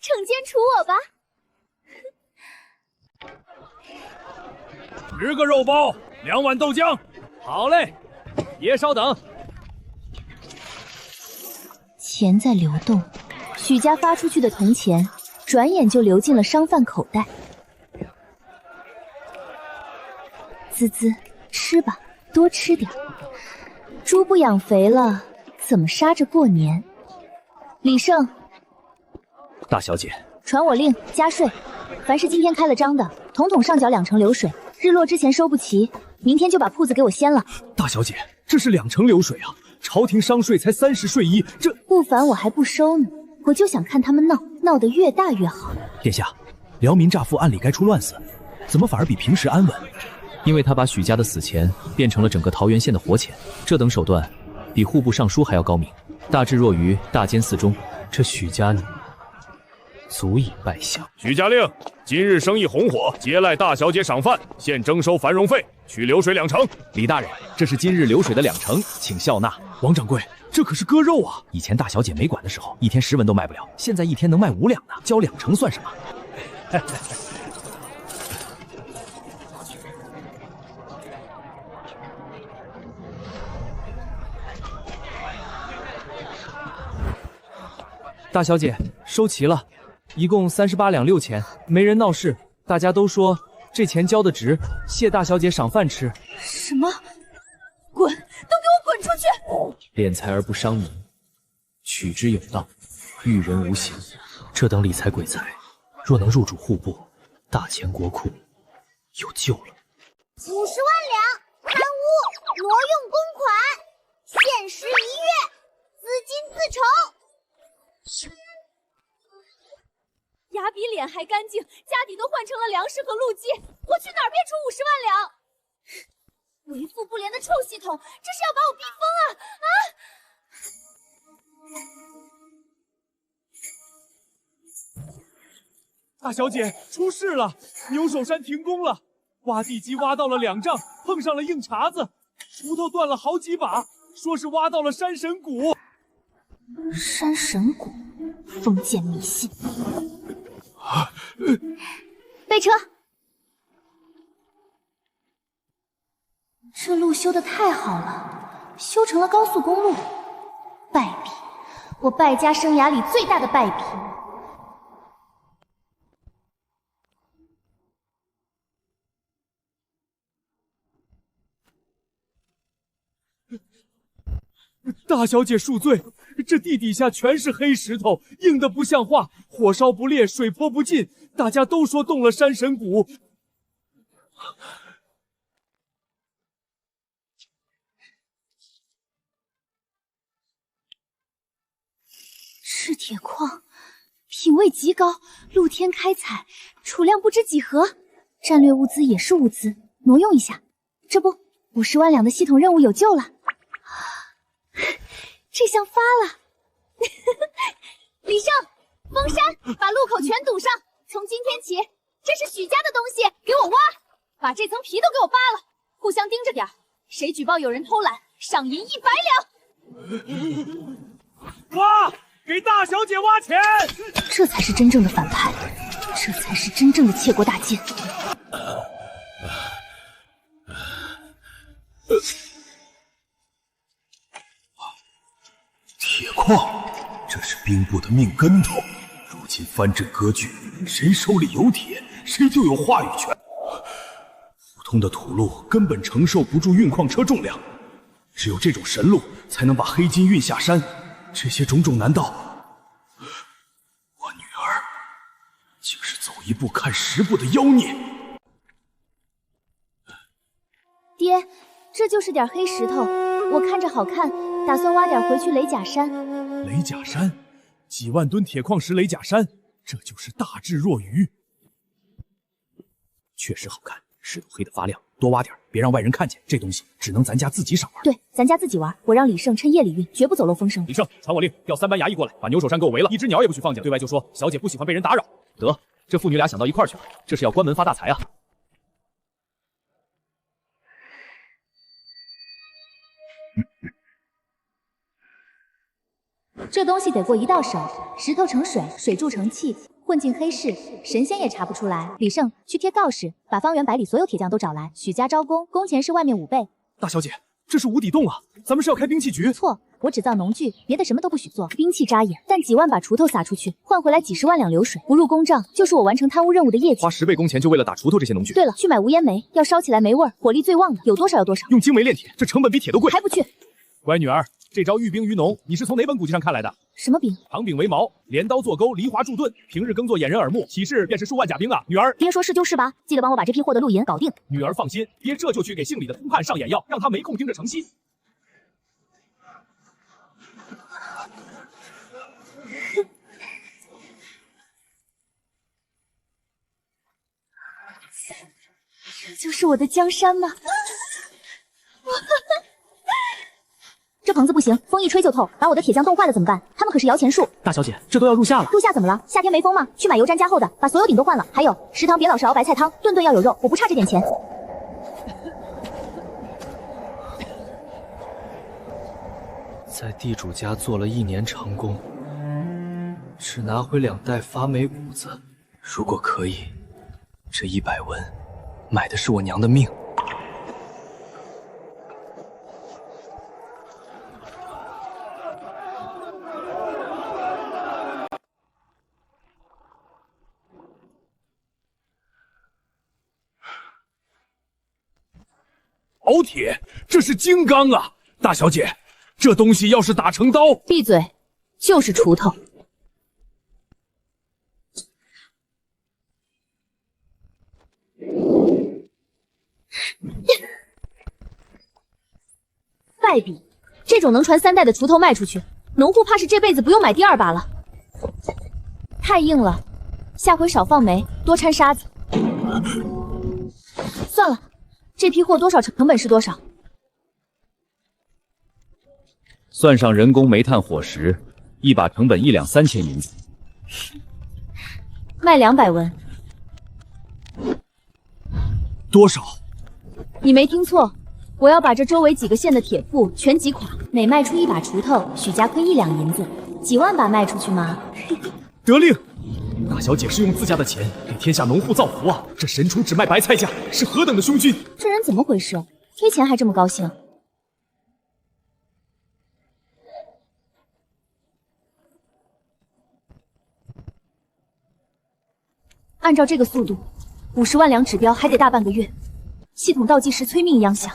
惩奸处我吧！10个肉包，2碗豆浆。好嘞，爷稍等。钱在流动，许家发出去的铜钱，转眼就流进了商贩口袋。滋滋，吃吧，多吃点。猪不养肥了，怎么杀着过年？李胜，大小姐，传我令，加税，凡是今天开了张的，统统上缴2成流水，日落之前收不齐，明天就把铺子给我掀了。大小姐，这是2成流水啊！朝廷商税才30税1，这不凡我还不收呢，我就想看他们闹，闹得越大越好。殿下，辽民诈富按理该出乱子，怎么反而比平时安稳？因为他把许家的死钱变成了整个桃源县的活钱，这等手段比户部尚书还要高明。大智若愚，大奸四忠，这许家你足以拜相。许家令，今日生意红火，接赖大小姐赏饭，现征收繁荣费，取流水2成。李大人，这是今日流水的2成，请笑纳。王掌柜，这可是割肉啊！以前大小姐没管的时候，一天10文都卖不了，现在一天能卖5两呢，交2成算什么？大小姐，收齐了，一共38两6钱，没人闹事，大家都说这钱交的值，谢大小姐赏饭吃。什么？滚！都给我滚出去！敛财而不伤民，取之有道，遇人无形。这等理财鬼财，若能入主户部，大钱国库，有救了。50万两，贪污，挪用公款，限时1月，资金自筹。牙比脸还干净，家底都换成了粮食和路基，我去哪儿变出50万两？为富不廉的臭系统，这是要把我逼疯啊！大小姐，出事了！牛首山停工了，挖地机挖到了2丈，碰上了硬茬子，锄头断了好几把，说是挖到了山神谷。山神谷，封建迷信。备车。这路修得太好了，修成了高速公路。败笔，我败家生涯里最大的败笔。大小姐恕罪，这地底下全是黑石头，硬得不像话，火烧不烈，水泼不进，大家都说动了山神谷。赤铁矿，品位极高，露天开采，储量不知几何，战略物资也是物资，挪用一下。这不，50万两的系统任务有救了。这下发了！李胜、封山，把路口全堵上。从今天起，这是许家的东西，给我挖，把这层皮都给我扒了。互相盯着点，谁举报有人偷懒，赏银100两。挖，给大小姐挖钱！这才是真正的反派，这才是真正的窃国大奸。铁矿，这是兵部的命根头。如今藩镇割据，谁手里有铁，谁就有话语权。普通的土路根本承受不住运矿车重量，只有这种神路才能把黑金运下山。这些种种难道，我女儿竟是走1步看10步的妖孽？爹，这就是点黑石头，我看着好看，打算挖点回去雷甲山。雷甲山，几万吨铁矿石雷甲山，这就是大智若愚。确实好看，石头黑的发亮，多挖点，别让外人看见。这东西只能咱家自己赏玩。对，咱家自己玩。我让李胜趁夜里运，绝不走漏风声。李胜，传我令，调3班衙役过来，把牛首山给我围了，一只鸟也不许放进。对外就说小姐不喜欢被人打扰。得，这父女俩想到一块儿去了，这是要关门发大财啊！这东西得过一道手，石头成水，水铸成器，混进黑市，神仙也查不出来。李胜，去贴告示，把方圆百里所有铁匠都找来，许家招工，工钱是外面5倍。大小姐，这是无底洞啊！咱们是要开兵器局？错，我只造农具，别的什么都不许做。兵器扎眼，但几万把锄头撒出去，换回来几10万两流水，不入公账，就是我完成贪污任务的业绩。花10倍工钱就为了打锄头这些农具？对了，去买无烟煤，要烧起来没味儿，火力最旺的，有多少要多少。用精煤炼铁，这成本比铁都贵。还不去？乖女儿，这招寓兵于农，你是从哪本古籍上看来的？什么兵？长柄为矛，镰刀做钩，梨花铸盾，平日耕作掩人耳目，起事便是数万甲兵啊！女儿，爹说是就是吧？记得帮我把这批货的录银搞定。女儿放心，爹这就去给姓李的通判上眼药，让他没空盯着城西。这就是我的江山吗？这棚子不行，风一吹就透，把我的铁匠冻坏了怎么办？他们可是摇钱树。大小姐，这都要入夏了。入夏怎么了？夏天没风吗？去买油毡加厚的，把所有顶都换了。还有，食堂别老是熬白菜汤，顿顿要有肉，我不差这点钱。在地主家做了1年长工，只拿回2袋发霉谷子。如果可以，这100文买的是我娘的命。熬铁，这是金刚啊！大小姐，这东西要是打成刀，闭嘴，就是锄头。败笔，这种能传3代的锄头卖出去，农户怕是这辈子不用买第2把了。太硬了，下回少放煤，多掺沙子。算了。这批货多少成本是多少？算上人工、煤炭、伙食，1把成本1两3千银子。卖200文。多少？你没听错，我要把这周围几个县的铁铺全击垮。每卖出1把锄头，许家亏1两银子，几万把卖出去吗？得令。大小姐是用自家的钱给天下农户造福啊！这神厨只卖白菜价，是何等的凶君！这人怎么回事？亏钱还这么高兴？按照这个速度，50万两指标还得大半个月。系统倒计时催命一样响。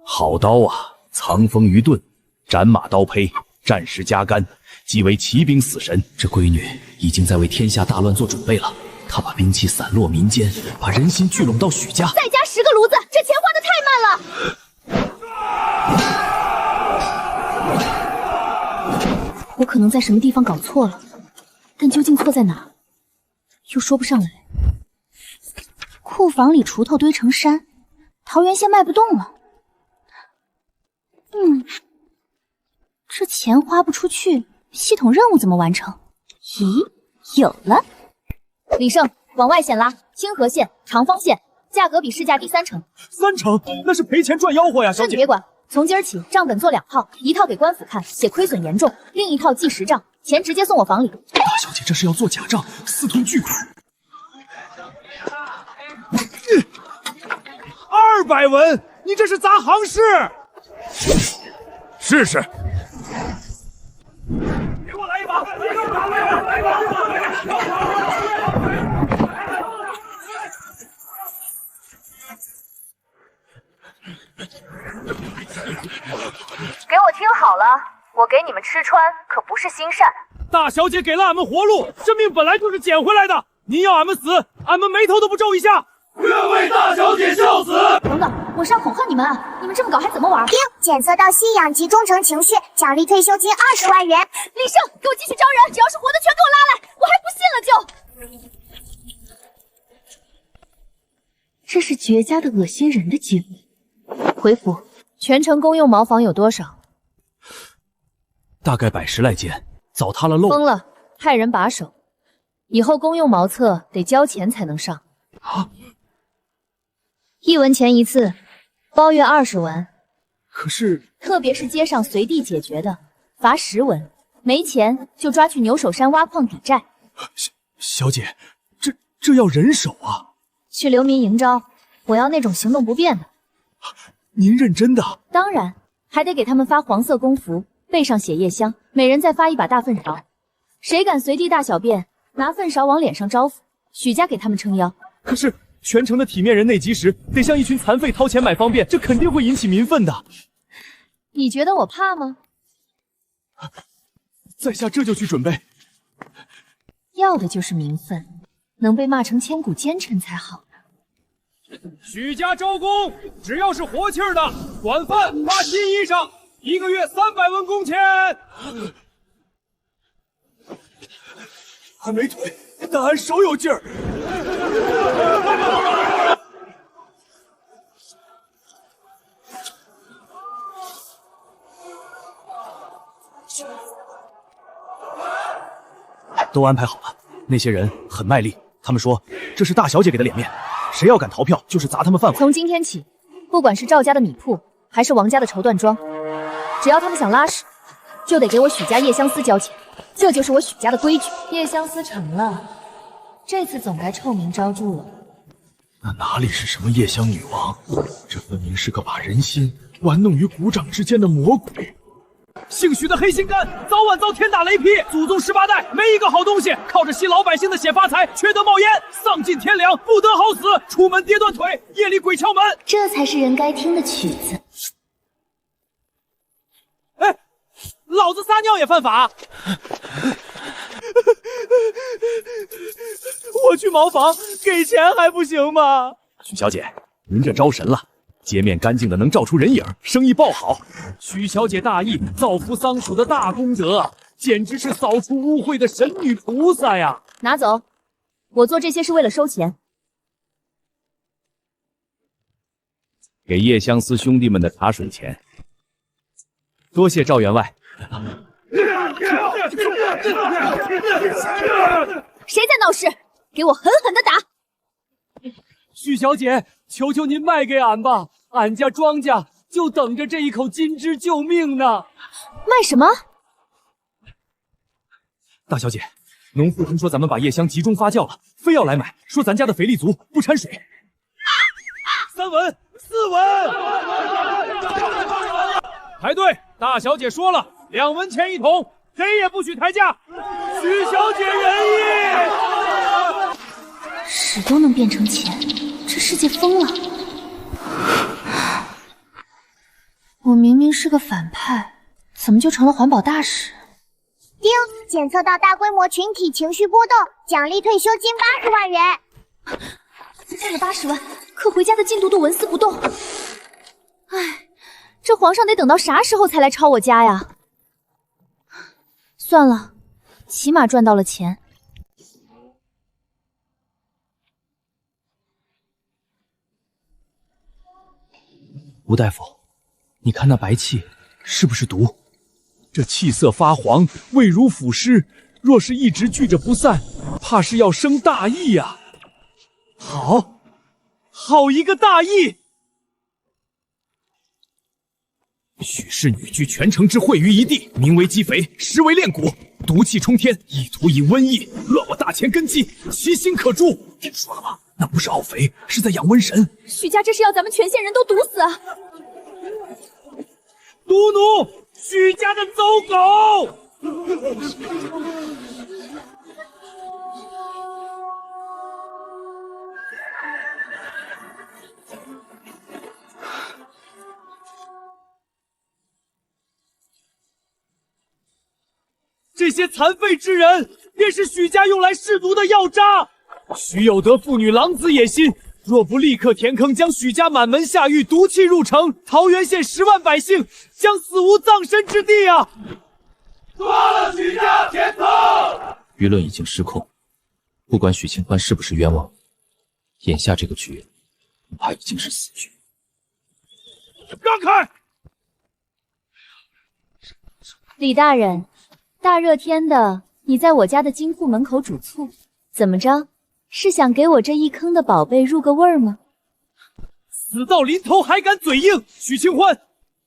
好刀啊！藏锋于盾，斩马刀胚，战时加杆，即为骑兵死神。这闺女已经在为天下大乱做准备了。她把兵器散落民间，把人心聚拢到许家。再加10个炉子，这钱花得太慢了。我可能在什么地方搞错了，但究竟错在哪，又说不上来。库房里锄头堆成山，桃源县卖不动了。这钱花不出去，系统任务怎么完成？咦，有了！李胜，往外线拉，清河县、长方县，价格比市价低3成。3成？那是赔钱赚吆喝呀，小姐。这你别管，从今儿起账本做2套，一套给官府看，写亏损严重；另一套记实账，钱直接送我房里。大小姐这是要做假账，私吞巨款。200文，你这是砸行市！试试。给我来一把！给我听好了，我给你们吃穿可不是心善。大小姐给了俺们活路，这命本来就是捡回来的。您要俺们死，俺们眉头都不皱一下。愿为大小姐效死！等等，我是要恐吓你们啊！你们这么搞还怎么玩？检测到信仰及忠诚情绪，奖励退休金20万元。李胜，给我继续招人，只要是活的全给我拉来，我还不信了就。这是绝佳的恶心人的机会。回府，全城公用茅房有多少？大概110来间，糟蹋了漏。疯了，派人把守，以后公用茅厕得交钱才能上。啊1文钱一次，包月20文。可是，特别是街上随地解决的，罚10文。没钱就抓去牛首山挖矿抵债。小姐，这要人手啊！去流民营招，我要那种行动不便的。您认真的？当然，还得给他们发黄色工服，背上写夜香，每人再发一把大粪勺。谁敢随地大小便，拿粪勺往脸上招呼，许家给他们撑腰。可是全城的体面人内急时，得向一群残废掏钱买方便，这肯定会引起民愤的。你觉得我怕吗？在下这就去准备。要的就是名分，能被骂成千古奸臣才好呢。许家招工，只要是活气儿的，管饭发新衣裳，1个月300文工钱。俺没腿，但俺手有劲儿。都安排好了，那些人很卖力，他们说这是大小姐给的脸面，谁要敢逃票就是砸他们饭碗。从今天起，不管是赵家的米铺，还是王家的绸缎庄，只要他们想拉屎，就得给我许家叶相思交钱，这就是我许家的规矩。叶相思成了，这次总该臭名昭著了。那哪里是什么夜香女王，这分明是个把人心玩弄于股掌之间的魔鬼。姓许的黑心肝，早晚遭天打雷劈。祖宗18代没一个好东西，靠着吸老百姓的血发财，缺德冒烟，丧尽天良，不得好死。出门跌断腿，夜里鬼敲门，这才是人该听的曲子。哎，老子撒尿也犯法。我去茅房给钱还不行吗？许小姐，您这招神了。街面干净的能照出人影，生意爆好。许小姐大义，造福桑蜀的大功德，简直是扫除污秽的神女菩萨呀！拿走，我做这些是为了收钱。给叶相思兄弟们的茶水钱。多谢赵员外。谁在闹事？给我狠狠的打！许小姐，求求您卖给俺吧，俺家庄稼就等着这一口金汁救命呢。卖什么？大小姐，农妇听说咱们把夜香集中发酵了，非要来买，说咱家的肥力足，不掺水。3文4文，排队！大小姐说了，2文钱一桶，谁也不许抬价。许小姐仁义，屎都能变成钱，这世界疯了！我明明是个反派，怎么就成了环保大使？丁，检测到大规模群体情绪波动，奖励退休金80万元。挣了80万，可回家的进度都纹丝不动。唉，这皇上得等到啥时候才来抄我家呀？算了，起码赚到了钱。吴大夫，你看那白气是不是毒？这气色发黄，味如腐尸，若是一直聚着不散，怕是要生大疫呀！好一个大义！许氏女聚全城之会于一地，名为积肥，实为炼蛊，毒气冲天，意图以瘟疫扼我大钱根基，其心可诛。听说了吗？那不是沤肥，是在养瘟神。许家这是要咱们全县人都毒死啊！毒奴，许家的走狗！这些残废之人，便是许家用来试毒的药渣。许有德妇女狼子野心，若不立刻填坑，将许家满门下狱，毒气入城，桃源县10万百姓将死无葬身之地啊！抓了许家，填坑！舆论已经失控，不管许清欢是不是冤枉，眼下这个局，恐怕已经是死局。让开！李大人，大热天的，你在我家的金库门口煮醋，怎么着？是想给我这一坑的宝贝入个味儿吗？死到临头还敢嘴硬，许清欢，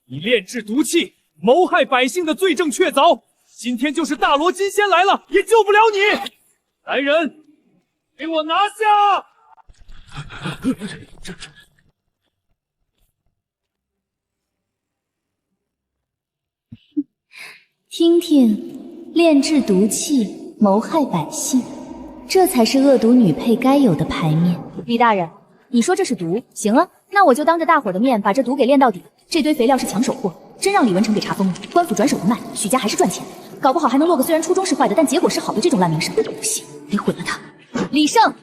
你炼制毒气，谋害百姓的罪证确凿，今天就是大罗金仙来了，也救不了你！来人，给我拿下！听听，炼制毒气，谋害百姓，这才是恶毒女配该有的牌面。李大人，你说这是毒，行啊，那我就当着大伙的面把这毒给炼到底。这堆肥料是抢手货，真让李文成给查封了，官府转手不卖，许家还是赚钱，搞不好还能落个虽然初衷是坏的，但结果是好的这种烂名声。不行，得毁了他。李胜，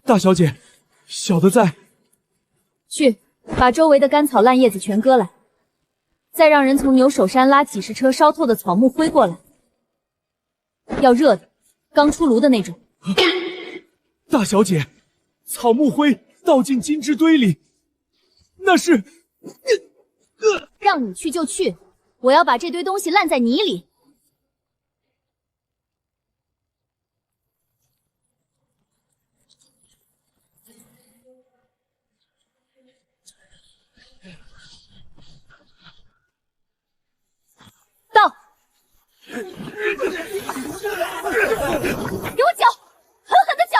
大小姐，小的在。去把周围的干草烂叶子全割来，再让人从牛首山拉几10车烧透的草木灰过来，要热的，刚出炉的那种。大小姐，草木灰倒进金枝堆里，那是……让你去就去，我要把这堆东西烂在泥里。到，给我搅，狠狠的搅！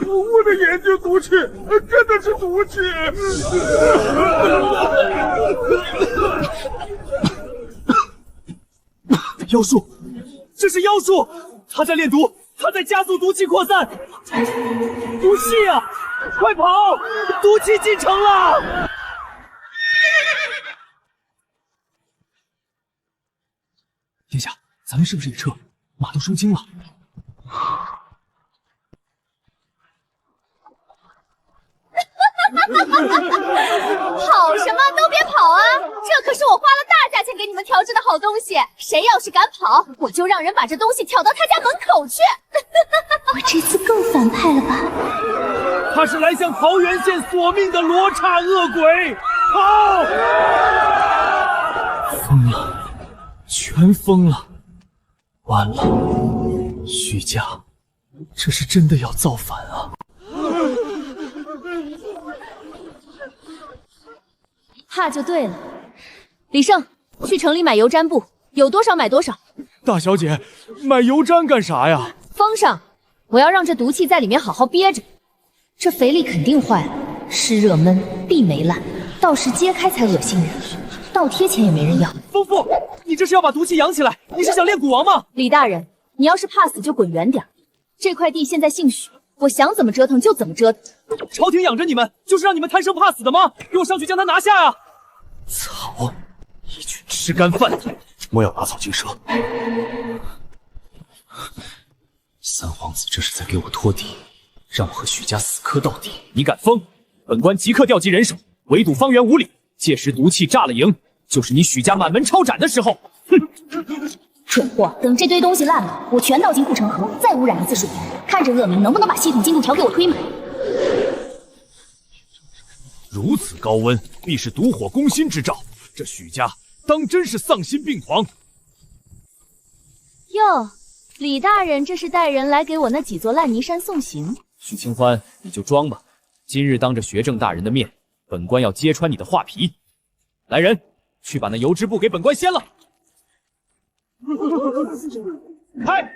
我的眼睛毒气，真的是毒气！妖术，这是妖术！他在炼毒，他在加速毒气扩散。毒气啊，快跑！毒气进城了！殿下，咱们是不是也撤？马都收惊了。跑什么？都别跑啊！这可是我花了大价钱给你们调制的好东西，谁要是敢跑，我就让人把这东西挑到他家门口去。我这次够反派了吧？他是来向桃源县索命的罗刹恶鬼！跑！疯了，全疯了！完了，许家，这是真的要造反啊！怕就对了。李胜，去城里买油毡布，有多少买多少。大小姐，买油毡干啥呀？封上，我要让这毒气在里面好好憋着。这肥力肯定坏了，湿热闷必没烂，到时揭开才恶心人，倒贴钱也没人要。丰富，你这是要把毒气养起来？你是想练蛊王吗？李大人，你要是怕死就滚远点。这块地现在姓许，我想怎么折腾就怎么折腾。朝廷养着你们，就是让你们贪生怕死的吗？给我上去将他拿下啊！草，一群吃干饭的！我要打草惊蛇。三皇子这是在给我拖地，让我和许家死磕到底。你敢疯，本官即刻调集人手，围堵方圆5里。届时毒气炸了营，就是你许家满门抄斩的时候。哼！蠢货，等这堆东西烂了，我全倒进护城河，再污染一次水源，看这恶名能不能把系统进度条给我推满。如此高温，必是毒火攻心之兆。这许家当真是丧心病狂。哟，李大人这是带人来给我那几座烂泥山送行。许清欢，你就装吧。今日当着学政大人的面，本官要揭穿你的画皮。来人，去把那油脂布给本官掀了。开！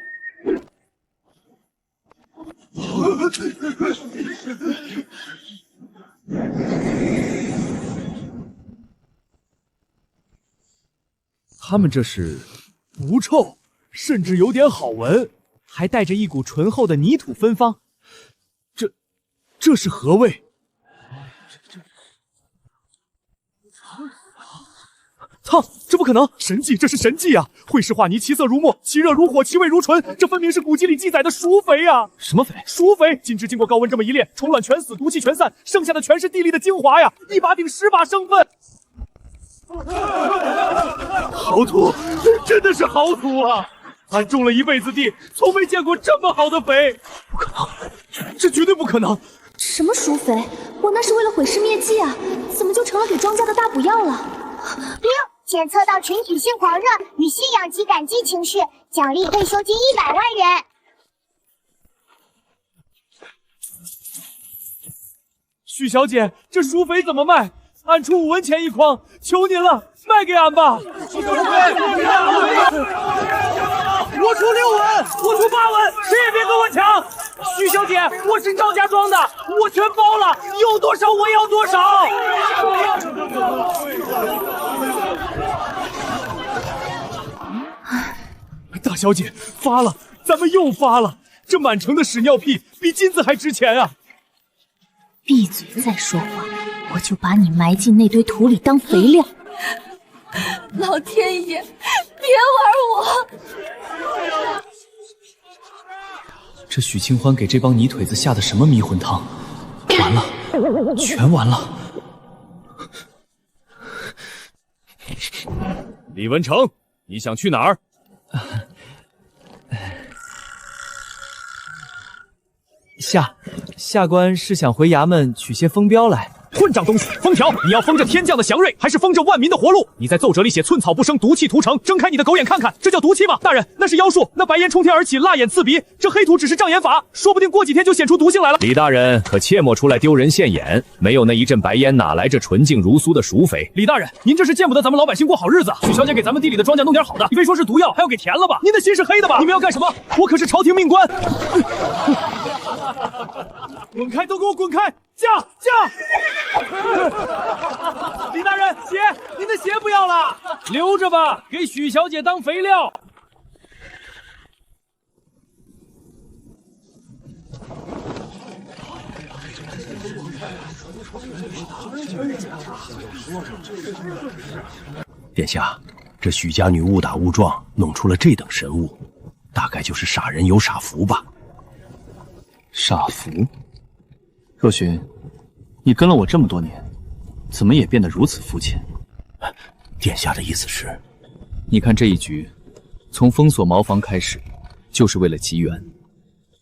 他们这是不臭，甚至有点好闻，还带着一股醇厚的泥土芬芳。这是何味？操，这不可能！神迹，这是神迹啊！绘式化泥，其色如墨，其热如火，其味如醇，这分明是古籍里记载的熟肥啊！什么肥？熟肥，金枝经过高温这么一炼，虫卵全死，毒气全散，剩下的全是地里的精华呀！一把顶10把生分。好土，真的是好土啊！俺种了一辈子地，从没见过这么好的肥。不可能，这绝对不可能！什么熟肥？我那是为了毁尸灭迹啊，怎么就成了给庄家的大补药了？检测到群体性狂热与信仰及感激情绪，奖励退休金100万元。许小姐，这熟肥怎么卖？俺出5文钱一筐，求您了，卖给俺吧！我出6文，我出8文，谁也别跟我抢！许小姐，我是赵家庄的，我全包了，有多少我要多少。大小姐，发了，咱们又发了，这满城的屎尿屁比金子还值钱啊！闭嘴，再说话，我就把你埋进那堆土里当肥料。老天爷，别玩我！这许清欢给这帮泥腿子下的什么迷魂汤？完了，全完了！李文成，你想去哪儿？下官是想回衙门取些封标来。混账东西！封条，你要封着天降的祥瑞，还是封着万民的活路？你在奏折里写寸草不生，毒气屠城，睁开你的狗眼看看，这叫毒气吗？大人，那是妖术，那白烟冲天而起，辣眼刺鼻，这黑土只是障眼法，说不定过几天就显出毒性来了。李大人可切莫出来丢人现眼，没有那一阵白烟，哪来这纯净如酥的熟肥？李大人，您这是见不得咱们老百姓过好日子。许小姐给咱们地里的庄稼弄点好的，你非说是毒药，还要给甜了吧？您的心是黑的吧？你们要干什么？我可是朝廷命官！滚开，都给我滚开！驾！李大人，鞋，您的鞋不要了，留着吧，给许小姐当肥料。殿下，这许家女误打误撞弄出了这等神物，大概就是傻人有傻福吧。傻福？若寻，你跟了我这么多年，怎么也变得如此肤浅？殿下的意思是？你看这一局，从封锁茅房开始，就是为了集缘。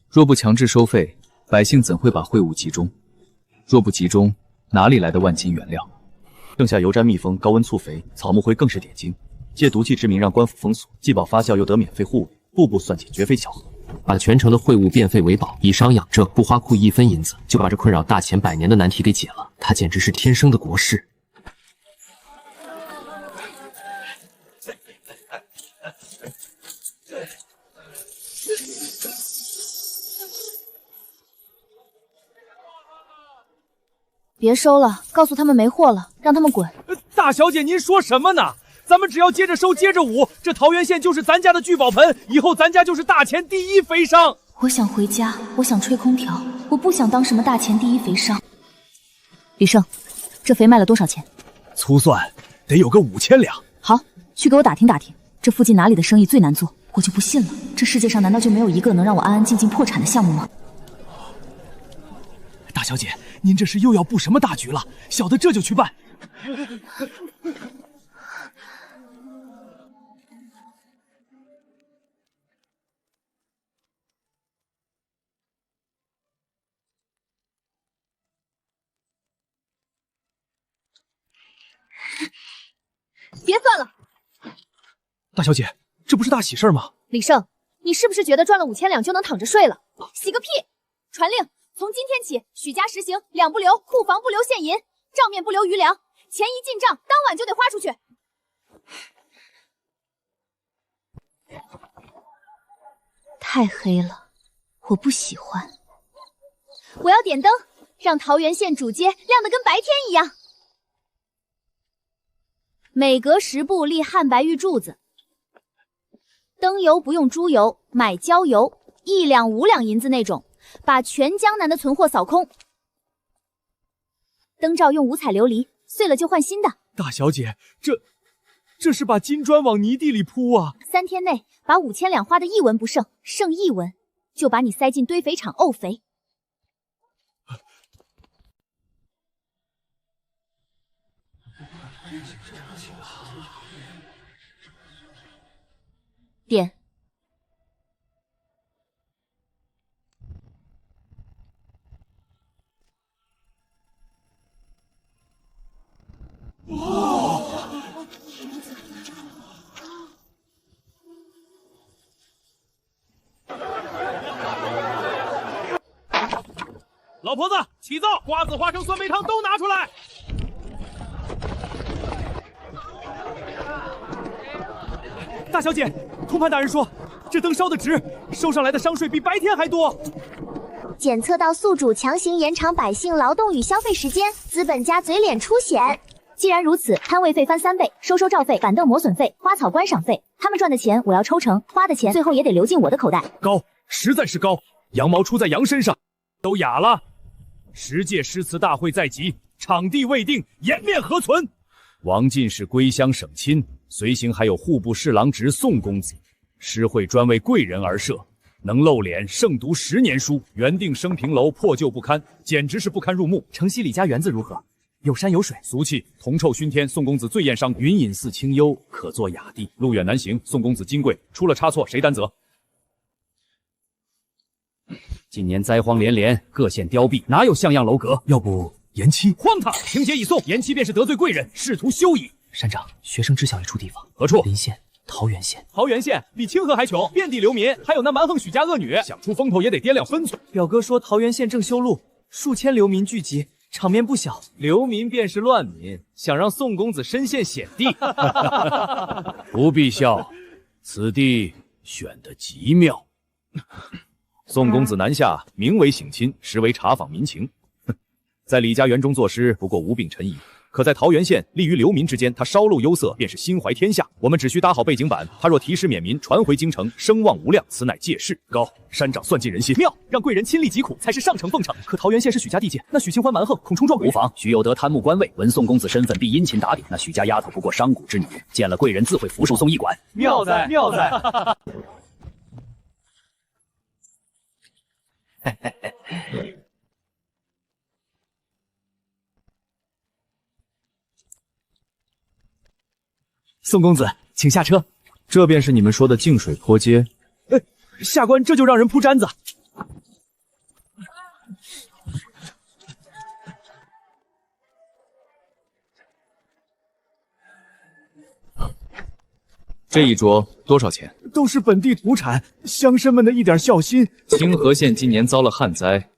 若不强制收费，百姓怎会把秽物集中？若不集中，哪里来的万金原料？剩下油毡密封、高温促肥、草木灰更是点睛。借毒气之名让官府封锁，既保发酵又得免费护卫，步步算计，绝非巧合。把全城的秽物变废为宝，以商养正，不花库1分银子，就把这困扰大钱100年的难题给解了。他简直是天生的国士。别收了，告诉他们没货了，让他们滚。大小姐，您说什么呢？咱们只要接着收，接着舞，这桃源县就是咱家的聚宝盆，以后咱家就是大钱第一肥商。我想回家，我想吹空调，我不想当什么大钱第一肥商。李胜，这肥卖了多少钱？粗算得有个5000两。好，去给我打听打听，这附近哪里的生意最难做？我就不信了，这世界上难道就没有一个能让我安安静静破产的项目吗？大小姐，您这是又要布什么大局了？小的这就去办。别算了，大小姐，这不是大喜事吗？李胜，你是不是觉得赚了5000两就能躺着睡了？喜个屁！传令，从今天起，许家实行2不留，库房不留现银，账面不留余粮，钱一进账，当晚就得花出去。太黑了，我不喜欢。我要点灯，让桃源县主街亮得跟白天一样。每隔10步立汉白玉柱子，灯油不用猪油，买焦油，1两5两银子那种，把全江南的存货扫空。灯罩用5彩琉璃，碎了就换新的。大小姐，这是把金砖往泥地里铺啊！3天内把5000两花的一文不剩，剩1文就把你塞进堆肥场沤肥。点。老婆子，起灶，瓜子、花生、酸梅汤都拿出来。大小姐，通判大人说，这灯烧得值，收上来的商税比白天还多。检测到宿主强行延长百姓劳动与消费时间，资本家嘴脸出显。既然如此，摊位费翻3倍，收照费、板凳磨损费、花草观赏费，他们赚的钱我要抽成，花的钱最后也得流进我的口袋。高，实在是高，羊毛出在羊身上，都哑了。10届诗词大会在即，场地未定，颜面何存？王进士归乡省亲，随行还有户部侍郎侄宋公子。诗会专为贵人而设，能露脸胜读10年书。原定升平楼破旧不堪，简直是不堪入目。城西李家园子如何？有山有水，俗气，铜臭熏天。宋公子醉宴伤，云隐寺清幽，可作雅地。路远难行，宋公子金贵，出了差错谁担责？今年灾荒连连，各县凋敝，哪有像样楼阁？要不延期？荒唐！情节已送，延期便是得罪贵人，仕途休矣。山长，学生知晓一处地方，何处？临县桃源县。桃源县比清河还穷，遍地流民，还有那蛮横许家恶女，想出风头也得掂量分寸。表哥说桃源县正修路，数千流民聚集，场面不小。流民便是乱民，想让宋公子身陷险地。不必笑，此地选得极妙。宋公子南下，名为省亲，实为查访民情。在李家园中作诗，不过无病陈疑；可在桃源县立于流民之间，他稍露忧色，便是心怀天下。我们只需搭好背景板，他若题诗免民，传回京城，声望无量，此乃借势。高，山长算计人心，妙，让贵人亲力疾苦，才是上乘奉承。可桃源县是许家地界，那许清欢蛮横，恐冲撞贵人。无妨，许有德贪慕官位，闻宋公子身份，必殷勤打点。那许家丫头不过商贾之女，见了贵人自会扶受宋一管。妙哉，妙哉！宋公子，请下车。这便是你们说的净水坡街。下官这就让人铺毡子。这一桌多少钱？都是本地土产，乡绅们的一点孝心。清河县今年遭了旱灾，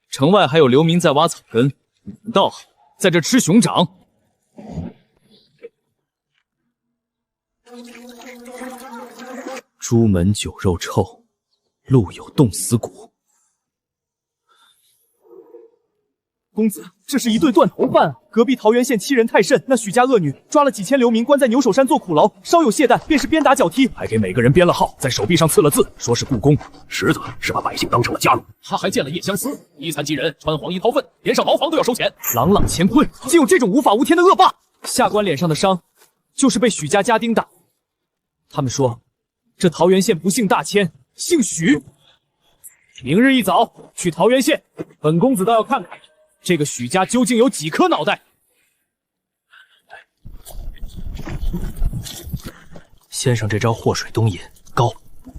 城外还有流民在挖草根，你们倒好，在这吃熊掌。朱门酒肉臭，路有冻死骨。公子，这是一顿断头饭啊！隔壁桃源县欺人太甚，那许家恶女抓了几千流民，关在牛首山做苦劳，稍有懈怠便是鞭打脚踢，还给每个人编了号，在手臂上刺了字，说是故宫，实则是把百姓当成了家奴。他还建了夜相思，衣残疾人穿黄衣掏粪，连上茅房都要收钱。朗朗乾坤，竟有这种无法无天的恶霸！下官脸上的伤，就是被许家家丁打。他们说，这桃源县不幸大迁，姓许。明日一早去桃源县，本公子倒要看看这个许家究竟有几颗脑袋。先生这招祸水东引，高，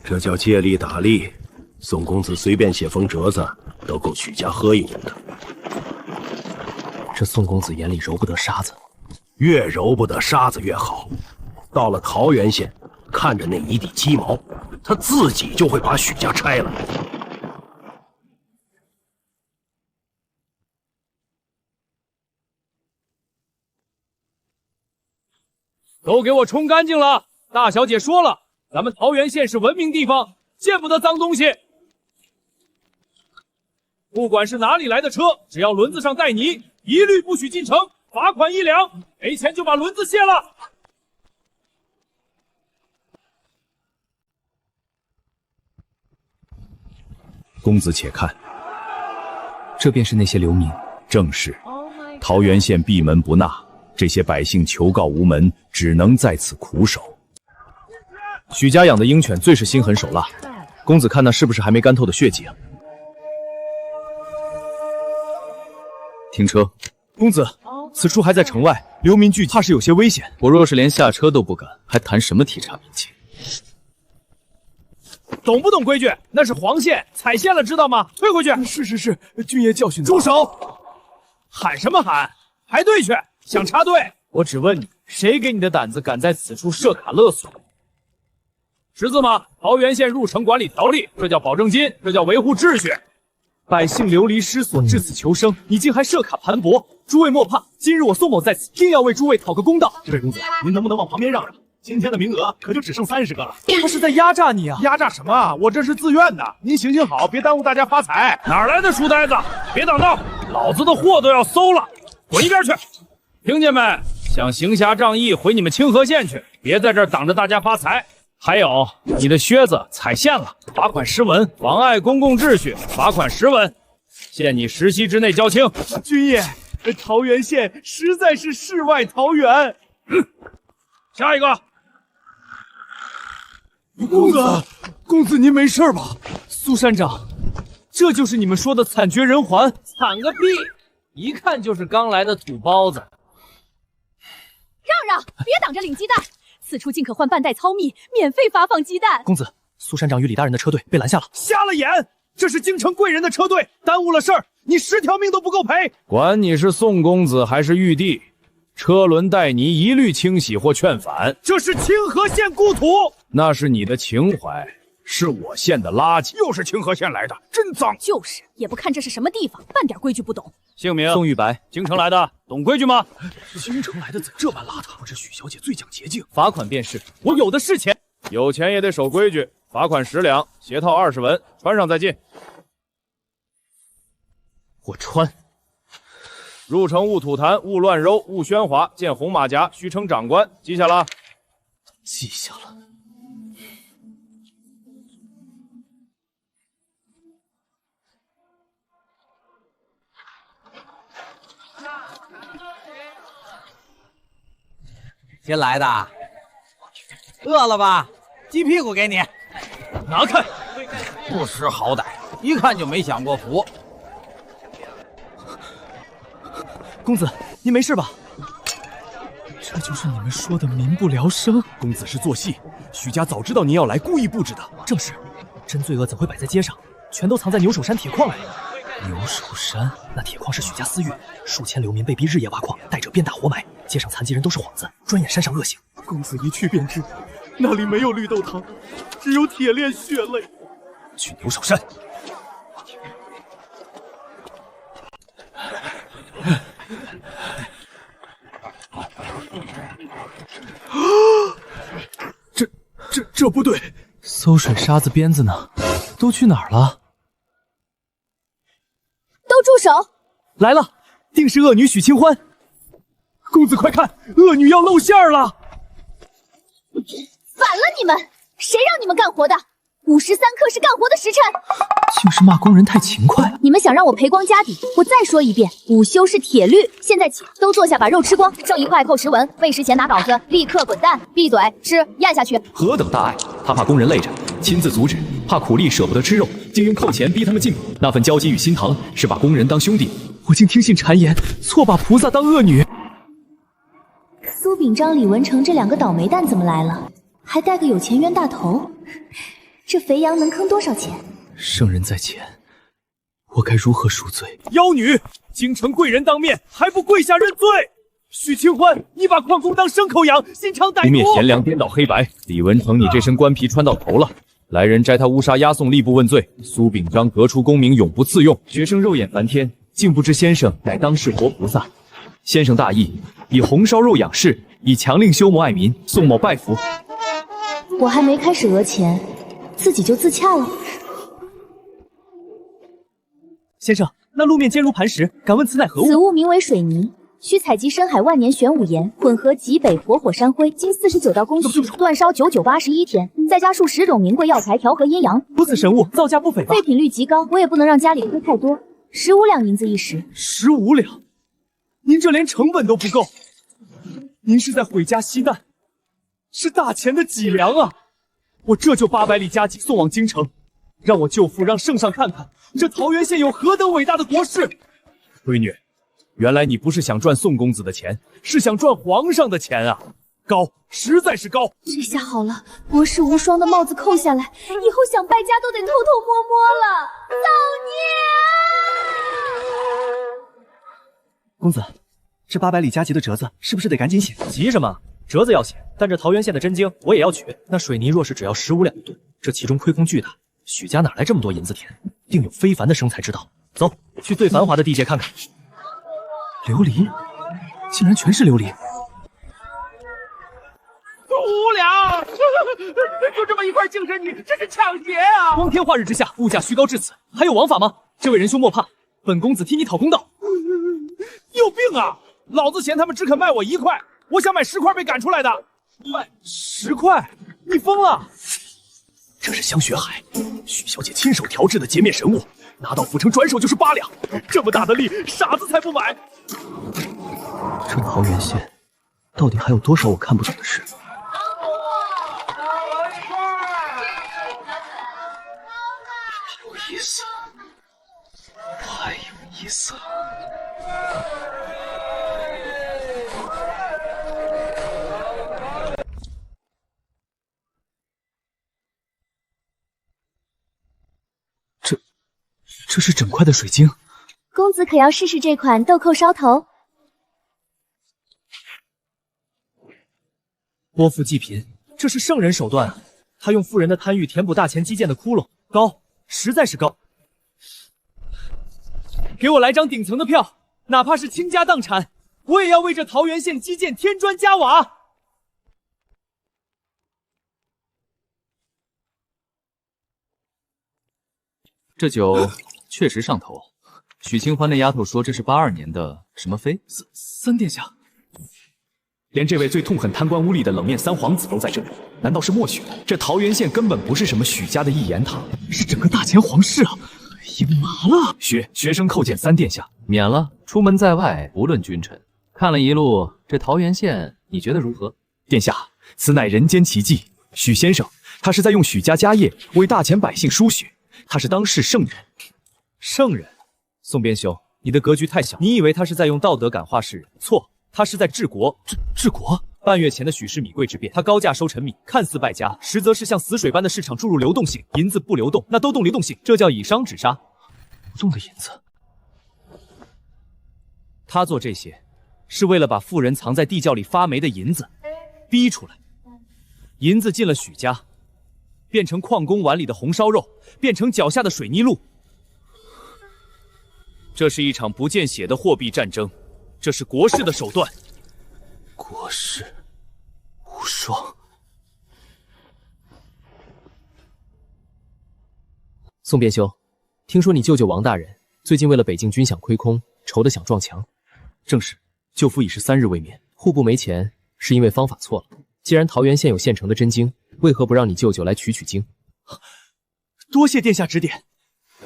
这叫借力打力。宋公子随便写封折子，都够许家喝一壶的。这宋公子眼里揉不得沙子，越揉不得沙子越好。到了桃源县，看着那一地鸡毛，他自己就会把许家拆了。都给我冲干净了！大小姐说了，咱们桃源县是文明地方，见不得脏东西。不管是哪里来的车，只要轮子上带泥，一律不许进城，罚款1两，没钱就把轮子卸了。公子且看，这便是那些流民。正是，桃源县闭门不纳，这些百姓求告无门，只能在此苦守。许家养的鹰犬最是心狠手辣，公子看那是不是还没干透的血迹啊？停车，公子，此处还在城外，流民聚集，怕是有些危险。我若是连下车都不敢，还谈什么体察民情？懂不懂规矩？那是黄线，踩线了知道吗？退回去。是，军爷教训。住手！喊什么喊？排队去！想插队？我只问你，谁给你的胆子敢在此处设卡勒索？识字吗？桃源县入城管理条例，这叫保证金，这叫维护秩序。百姓流离失所，至此求生，你竟还设卡盘剥！诸位莫怕，今日我宋某在此，定要为诸位讨个公道。这位公子，您能不能往旁边让让？今天的名额可就只剩30个了。他是在压榨你啊！压榨什么啊？我这是自愿的。您行行好，别耽误大家发财。哪来的书呆子？别挡道！老子的货都要搜了，滚一边去！听见没？想行侠仗义，回你们清河县去，别在这儿挡着大家发财。还有，你的靴子踩线了，罚款10文；妨碍公共秩序，罚款10文。限你10息之内交清。军爷，桃源县实在是世外桃源。下一个。公子，您没事吧？苏山长，这就是你们说的惨绝人寰？惨个屁！一看就是刚来的土包子。让让，别挡着领鸡蛋！此处竟可换半袋糙米，免费发放鸡蛋。公子，苏山长与李大人的车队被拦下了。瞎了眼！这是京城贵人的车队，耽误了事儿，你10条命都不够赔。管你是宋公子还是玉帝，车轮带泥一律清洗或劝返。这是清河县故土，那是你的情怀，是我县的垃圾。又是清河县来的，真脏。就是，也不看这是什么地方，半点规矩不懂。姓名：宋玉白，京城来的，懂规矩吗？京城来的怎这般邋遢？我这许小姐最讲洁净，罚款便是。我有的是钱，有钱也得守规矩。罚款10两，鞋套20文，穿上再进。我穿。入城勿吐痰，勿乱揉，勿喧哗。见红马甲，须称长官。记下了。记下了。新来的，饿了吧？鸡屁股给你，拿开！不识好歹，一看就没享过福。公子，您没事吧？这就是你们说的民不聊生。公子是做戏，许家早知道您要来，故意布置的。正是，真罪恶怎会摆在街上？全都藏在牛首山铁矿里。牛首山，那铁矿是许家私域，数千流民被逼日夜挖矿，带着鞭打活埋，街上残疾人都是幌子，专演山上恶行。公子一去便知，那里没有绿豆汤，只有铁炼血泪。去牛首山。这不对，馊水沙子鞭子呢？都去哪儿了？都住手！来了，定是恶女许清欢。公子快看，恶女要露馅了！反了你们！谁让你们干活的？53克是干活的时辰。竟是骂工人太勤快。你们想让我赔光家底？我再说一遍，午休是铁律。现在起，都坐下，把肉吃光，剩1块扣10文。喂食前拿稿子，立刻滚蛋，闭嘴，吃，咽下去。何等大爱！他怕工人累着，亲自阻止；怕苦力舍不得吃肉，竟用扣钱逼他们进补。那份焦急与心疼，是把工人当兄弟。我竟听信谗言，错把菩萨当恶女。苏秉章、李文成这2个倒霉蛋怎么来了？还带个有钱冤大头，这肥羊能坑多少钱？圣人在前，我该如何赎罪？妖女，京城贵人当面还不跪下认罪！许清欢，你把矿工当牲口养，心肠歹毒！不灭贤良，颠倒黑白。李文成，你这身官皮穿到头了。来人摘他乌纱押送吏部问罪。苏秉章革除功名，永不自用。学生肉眼凡天，竟不知先生乃当世活菩萨。先生大义，以红烧肉养士，以强令修谋爱民。宋某拜服。我还没开始讹钱，自己就自洽了。先生，那路面坚如磐石，敢问此乃何物？此物名为水泥，需采集深海万年玄武岩，混合极北活火山灰，经49道工序，煅烧9981天，再加数10种名贵药材调和阴阳。如此神物，造价不菲吧？废品率极高，我也不能让家里亏太多。15两银子一石。15两？您这连成本都不够。您是在毁家息诞，是大钱的脊梁啊！我这就800里加急送往京城，让我舅父让圣上看看这桃源县有何等伟大的国事。闺女，原来你不是想赚宋公子的钱，是想赚皇上的钱啊！高，实在是高！这下好了，国士无双的帽子扣下来，以后想败家都得偷偷摸摸了。造孽！公子，这800里加急的折子是不是得赶紧写？急什么？折子要写，但这桃源县的真经我也要取。那水泥若是只要15两一吨，这其中亏空巨大，许家哪来这么多银子填？定有非凡的生财之道。走，去最繁华的地界看看。琉璃，竟然全是琉璃！无良，就这么一块净身女，这是抢劫啊！光天化日之下，物价虚高至此，还有王法吗？这位仁兄莫怕，本公子替你讨公道。有病啊！老子嫌他们只肯卖我1块，我想买10块被赶出来的。卖10块？你疯了！这是香雪海，许小姐亲手调制的洁面神物，拿到府城转手就是8两，这么大的力，傻子才不买。这桃源县到底还有多少我看不懂的事？有意思，太有意思了。这是整块的水晶。公子可要试试这款豆蔻烧头？拨腹济贫，这是圣人手段啊！他用富人的贪欲填补大钱基建的窟窿，高，实在是高。给我来张顶层的票，哪怕是倾家荡产，我也要为这桃源县基建添砖加瓦。这酒确实上头。许清欢那丫头说这是82年的什么妃？三殿下，连这位最痛恨贪官污吏的冷面三皇子都在这里，难道是默许的？这桃源县根本不是什么许家的一言堂，是整个大前皇室啊！赢麻了！学生叩见三殿下，免了。出门在外，不论君臣。看了一路这桃源县，你觉得如何？殿下，此乃人间奇迹。许先生，他是在用许家家业为大前百姓输血，他是当世圣人。圣人？宋边兄，你的格局太小。你以为他是在用道德感化世人？错，他是在治国。治国？半月前的许氏米贵之变，他高价收陈米，看似败家，实则是像死水般的市场注入流动性。银子不流动，那都动流动性，这叫以商止杀。不动的银子。他做这些，是为了把富人藏在地窖里发霉的银子逼出来。银子进了许家，变成矿工碗里的红烧肉，变成脚下的水泥路。这是一场不见血的货币战争，这是国士的手段。国士无双。宋边兄，听说你舅舅王大人最近为了北境军饷亏空，愁得想撞墙。正是，舅父已是3日未眠。户部没钱，是因为方法错了。既然桃源县有现成的真经，为何不让你舅舅来取经？多谢殿下指点，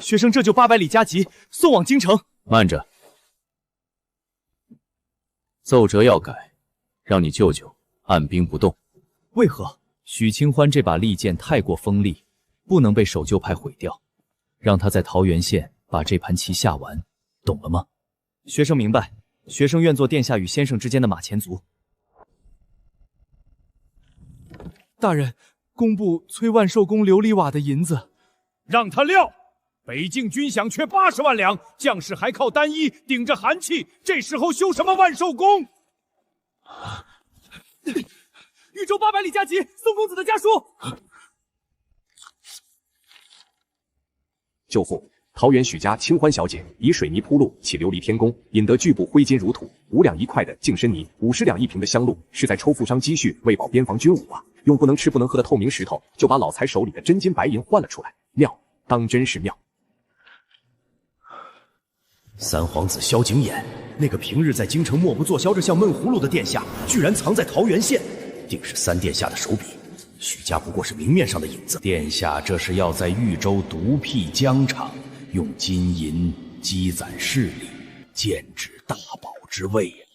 学生这就800里加急送往京城。慢着，奏折要改，让你舅舅按兵不动。为何？许清欢这把利剑太过锋利，不能被守旧派毁掉，让他在桃源县把这盘棋下完，懂了吗？学生明白，学生愿做殿下与先生之间的马前卒。大人，工部催万寿宫琉璃瓦的银子，让他撂。北境军饷缺80万两，将士还靠单衣顶着寒气，这时候修什么万寿宫？豫州800里加急，宋公子的家书。舅父，桃园许家清欢小姐以水泥铺路起琉璃天宫，引得巨部挥金如土，5两1块的净身泥，50两1瓶的香露，是在抽富商积蓄，喂饱边防军伍啊！用不能吃不能喝的透明石头，就把老财手里的真金白银换了出来，妙，当真是妙。三皇子萧景琰，那个平日在京城默不作声着像闷葫芦的殿下，居然藏在桃源县，定是三殿下的手笔。许家不过是明面上的影子，殿下这是要在豫州独辟疆场，用金银积攒势力，建制大宝之位呀！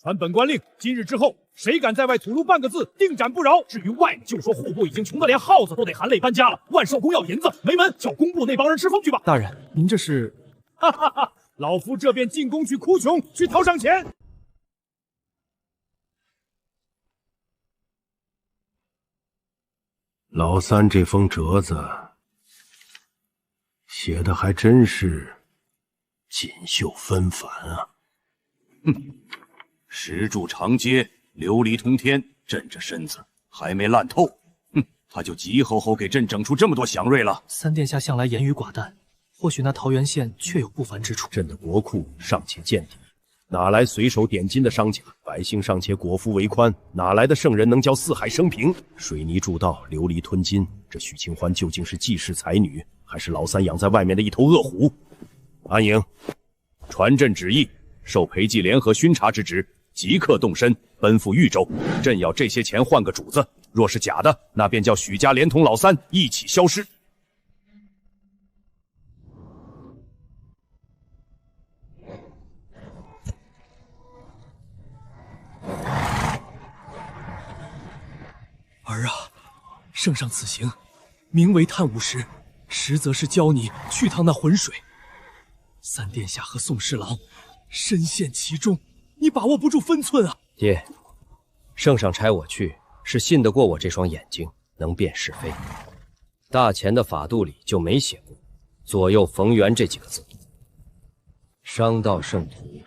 传本官令，今日之后，谁敢在外吐露半个字，定斩不饶。至于外，就说户部已经穷得连耗子都得含泪搬家了，万寿宫要银子，没门，叫工部那帮人吃风去吧。大人，您这是？哈哈哈！老夫这便进宫去哭穷，去讨上钱。老三这封折子写的还真是锦绣纷繁啊！石柱长街，琉璃通天，朕这身子还没烂透，他就急吼吼给朕整出这么多祥瑞了。三殿下向来言语寡淡，或许那桃源县确有不凡之处。朕的国库尚且见底，哪来随手点金的商家？百姓尚且果腹为宽，哪来的圣人能教四海升平？水泥铸道，琉璃吞金，这许清欢究竟是济世才女，还是老三养在外面的一头恶虎？安营，传朕旨意，受裴寂联合巡查之职，即刻动身奔赴豫州。朕要这些钱换个主子，若是假的，那便叫许家连同老三一起消失。儿啊，圣上此行，名为探武石，实则是教你去趟那浑水。三殿下和宋侍郎深陷其中，你把握不住分寸啊！爹，圣上差我去，是信得过我这双眼睛，能辨是非。大钱的法度里就没写过“左右逢源”这几个字。伤到圣徒，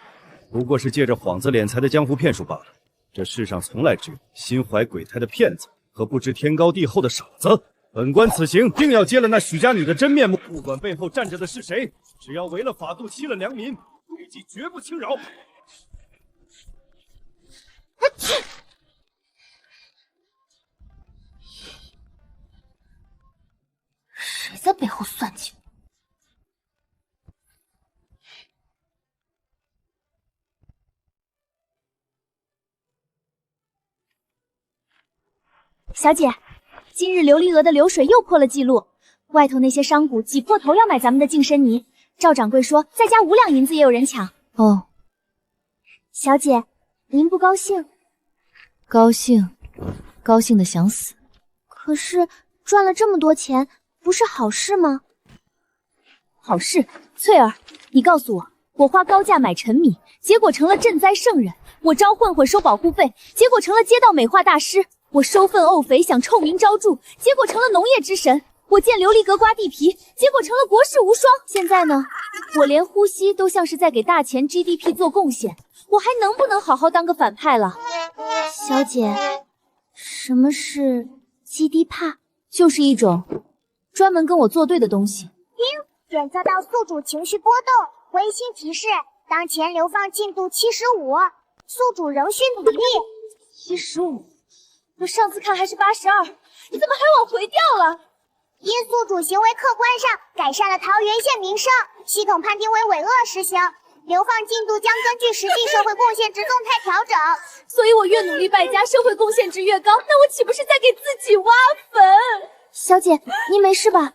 不过是借着幌子敛财的江湖骗术罢了。这世上从来只有心怀鬼胎的骗子和不知天高地厚的傻子。本官此行定要揭了那许家女的真面目，不管背后站着的是谁，只要违了法度，欺了良民，诡计绝不轻饶。谁在背后算计？小姐，今日琉璃娥的流水又破了记录，外头那些商贾挤破头要买咱们的净身泥。赵掌柜说，再加5两银子也有人抢。哦，小姐，您不高兴？高兴，高兴的想死。可是赚了这么多钱，不是好事吗？好事。翠儿，你告诉我，我花高价买陈米，结果成了赈灾圣人；我招混混收保护费，结果成了街道美化大师；我收粪沤肥想臭名昭著，结果成了农业之神；我见琉璃阁刮地皮，结果成了国士无双。现在呢，我连呼吸都像是在给大钱 GDP 做贡献，我还能不能好好当个反派了？小姐，什么是GDP？就是一种专门跟我作对的东西。检测到宿主情绪波动，回信提示：当前流放进度75，宿主仍需努力。75，我上次看还是82，你怎么还往回调了？因宿主行为客观上改善了桃源县名声，系统判定为伪恶实行，流放进度将根据实际社会贡献值动态调整。所以我越努力败家，社会贡献值越高，那我岂不是在给自己挖坟？小姐，您没事吧？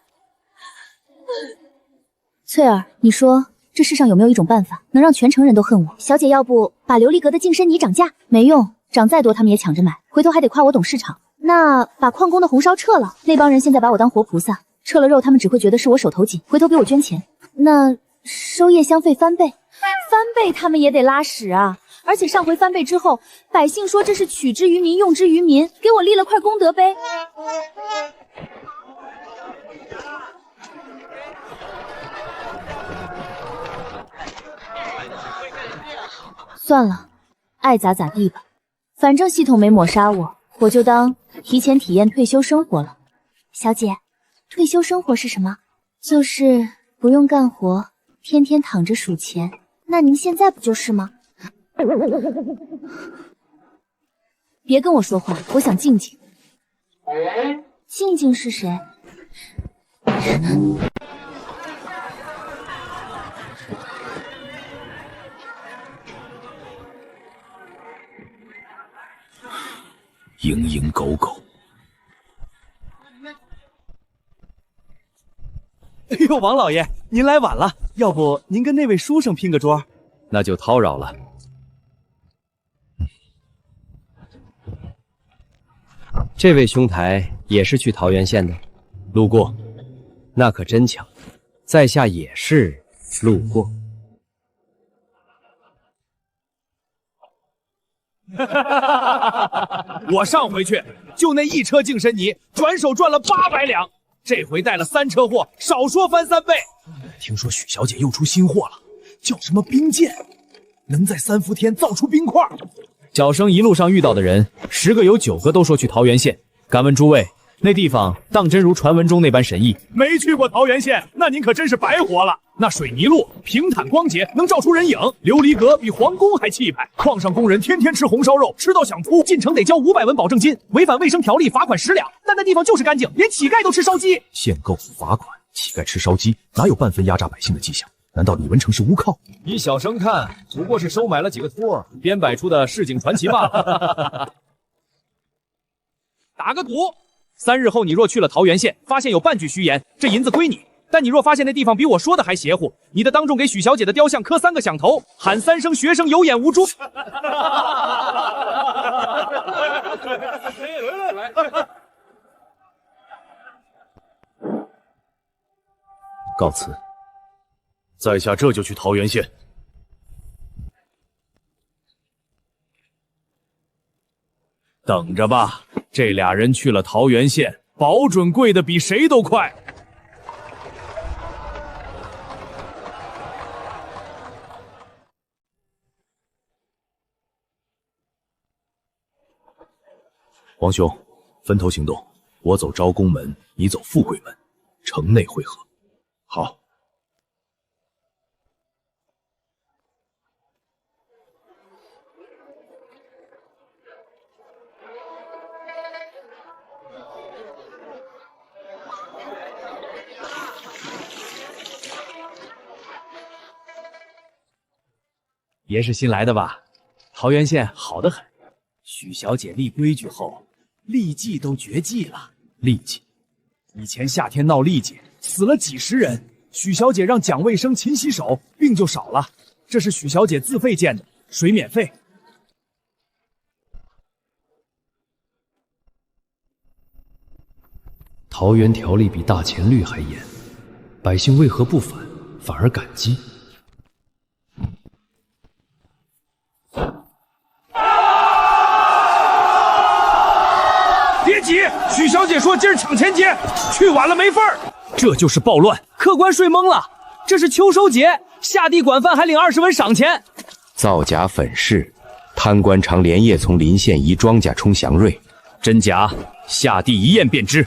翠儿，你说这世上有没有一种办法能让全城人都恨我？小姐，要不把琉璃阁的净身泥涨价？没用，涨再多他们也抢着买，回头还得夸我懂市场。那把矿工的红烧撤了，那帮人现在把我当活菩萨，撤了肉他们只会觉得是我手头紧，回头给我捐钱。那收夜香费翻倍，他们也得拉屎啊！而且上回翻倍之后，百姓说这是取之于民，用之于民，给我立了块功德碑。算了，爱咋咋地吧，反正系统没抹杀我，我就当提前体验退休生活了。小姐，退休生活是什么？就是不用干活，天天躺着数钱。那您现在不就是吗？别跟我说话，我想静静。静静是谁？蝇营狗苟。哎呦，王老爷，您来晚了，要不您跟那位书生拼个桌？那就叨扰了。这位兄台也是去桃源县的？路过。那可真巧，在下也是路过。我上回去就那一车净身泥，转手赚了800两，这回带了3车货，少说翻3倍。听说许小姐又出新货了，叫什么冰剑，能在3伏天造出冰块。小生一路上遇到的人，10个有9个都说去桃源县。敢问诸位，那地方当真如传闻中那般神异？没去过桃源县，那您可真是白活了。那水泥路平坦光洁，能照出人影；琉璃阁比皇宫还气派。矿上工人天天吃红烧肉，吃到想吐。进城得交500文保证金，违反卫生条例罚款10两。但那地方就是干净，连乞丐都吃烧鸡。限购罚款，乞丐吃烧鸡，哪有半分压榨百姓的迹象？难道李文成是诬靠？依小生看，不过是收买了几个托，编摆出的市井传奇罢了。打个赌，3日后你若去了桃源县，发现有半句虚言，这银子归你。但你若发现那地方比我说的还邪乎，你得当众给许小姐的雕像磕3个响头，喊3声学生有眼无珠。告辞。在下这就去桃源县。等着吧，这俩人去了桃源县，保准跪得比谁都快。王兄，分头行动，我走招宫门，你走富贵门，城内会合。好。爷是新来的吧？桃源县好得很，许小姐立规矩后，痢疾都绝迹了。痢疾？以前夏天闹痢疾，死了几十人，许小姐让蒋卫生勤洗手，病就少了。这是许小姐自费建的，水免费。桃源条例比大钱律还严，百姓为何不反，反而感激？别急，许小姐说今儿抢钱节，去晚了没份儿。这就是暴乱，客官睡懵了。这是秋收节，下地管饭还领20文赏钱。造假粉饰，贪官常连夜从邻县移庄稼充祥瑞，真假下地一验便知。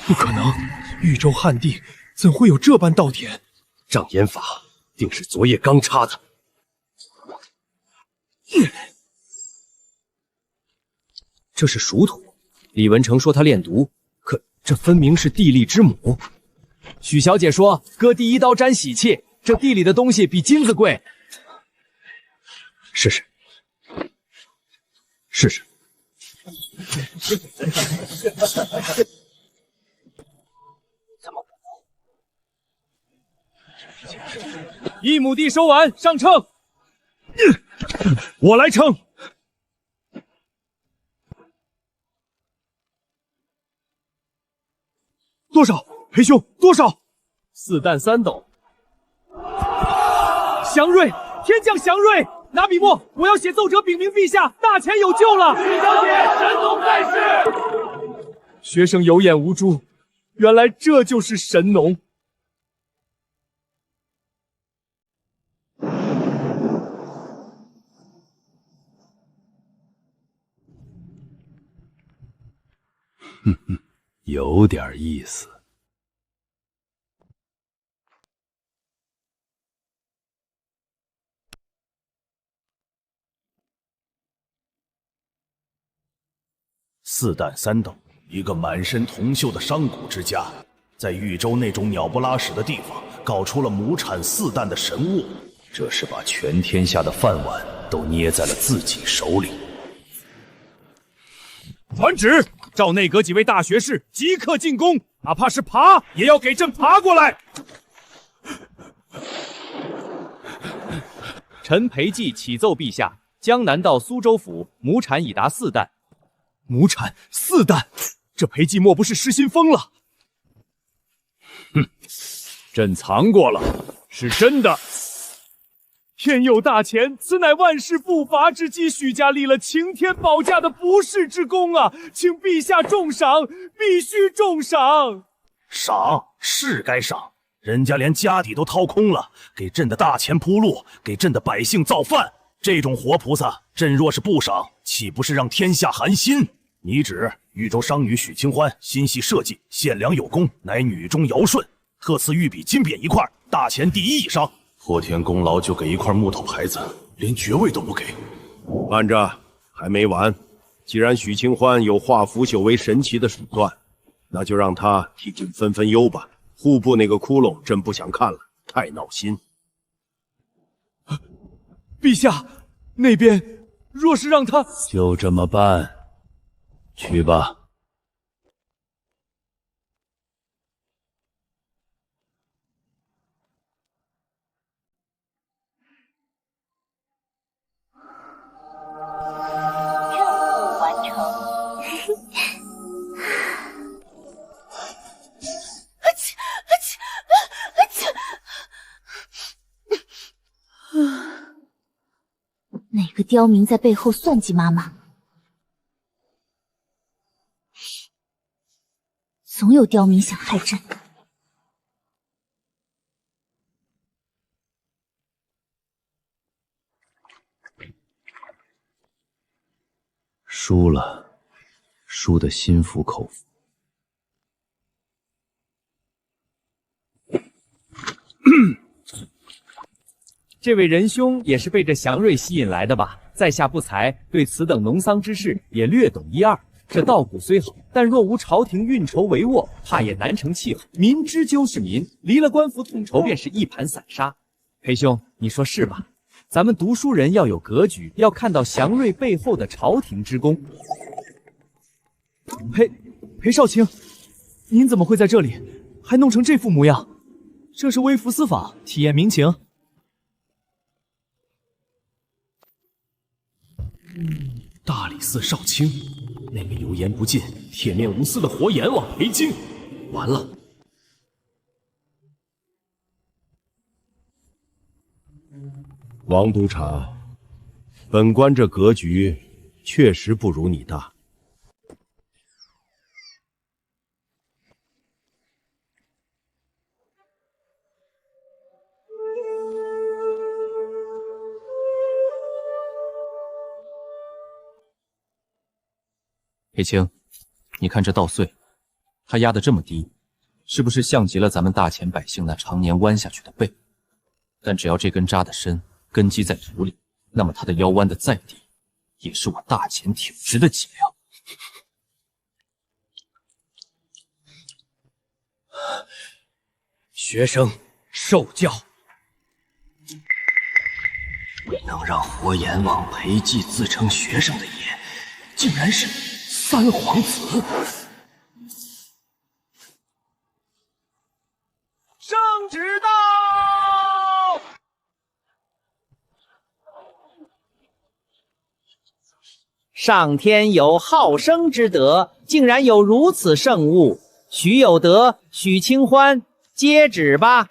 不可能，豫州汉地怎会有这般稻田？障眼法定是昨夜刚插的。这是熟土，李文成说他炼毒，可这分明是地利之母。许小姐说割第一刀沾喜气，这地里的东西比金子贵。试试，试试。1亩地收完，上秤。我来称。多少？裴兄，多少？4担3斗。祥瑞，天降祥瑞！拿笔墨，我要写奏折禀明陛下，大钱有救了。许小姐，神农在世。学生有眼无珠，原来这就是神农。哼哼，有点意思。4担3斗，一个满身铜锈的商贾之家，在豫州那种鸟不拉屎的地方，搞出了亩产4担的神物，这是把全天下的饭碗都捏在了自己手里。传旨，召内阁几位大学士即刻进宫，哪怕是爬，也要给朕爬过来。臣裴寂启奏陛下，江南道苏州府亩产已达4担。亩产4担，这裴寂莫不是失心疯了？哼，朕藏过了，是真的。天佑大前，此乃万世不伐之机，许家立了擎天保驾的不世之功啊！请陛下重赏，必须重赏。赏是该赏，人家连家底都掏空了，给朕的大钱铺路，给朕的百姓造饭。这种活菩萨，朕若是不赏，岂不是让天下寒心？拟旨：豫州商女许清欢心系社稷，献良有功，乃女中尧舜，特赐玉笔金匾1块，大钱第1以上。破天功劳就给1块木头牌子，连爵位都不给。慢着，还没完。既然许清欢有化腐朽为神奇的手段，那就让他替朕分分忧吧。户部那个窟窿，朕不想看了，太闹心。陛下，那边若是让他……就这么办，去吧。哪个刁民在背后算计妈妈？总有刁民想害朕。输了，输得心服口服。这位仁兄也是被这祥瑞吸引来的吧？在下不才，对此等农桑之事也略懂1二。这稻谷虽好，但若无朝廷运筹帷幄，怕也难成气候。民之就是民，离了官府统筹，便是一盘散沙。裴兄，你说是吧？咱们读书人要有格局，要看到祥瑞背后的朝廷之功。裴少卿，您怎么会在这里？还弄成这副模样？这是微服私访，体验民情。大理寺少卿，那个油盐不进、铁面无私的活阎王裴京，完了！王督察，本官这格局确实不如你大。裴青，你看这稻穗，它压得这么低，是不是像极了咱们大钱百姓那常年弯下去的背？但只要这根扎得深，根基在土里，那么它的腰弯得再低，也是我大钱挺直的脊梁。学生受教。能让活阎王裴寂自称学生的爷，竟然是三皇子。圣旨到！上天有好生之德，竟然有如此圣物。许有德、许清欢，接旨吧。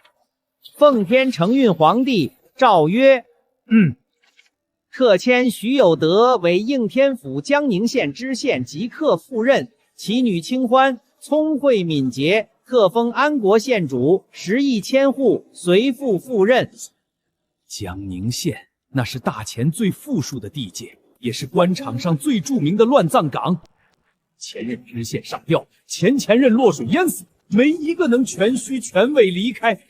奉天承运皇帝诏曰：特迁许有德为应天府江宁县知县即刻赴任，其女清欢聪慧敏捷，特封安国县主，10亿千户，随父赴任。江宁县那是大钱最富庶的地界，也是官场上最著名的乱葬岗。前任知县上吊，前任落水淹死，没一个能全虚全位离开。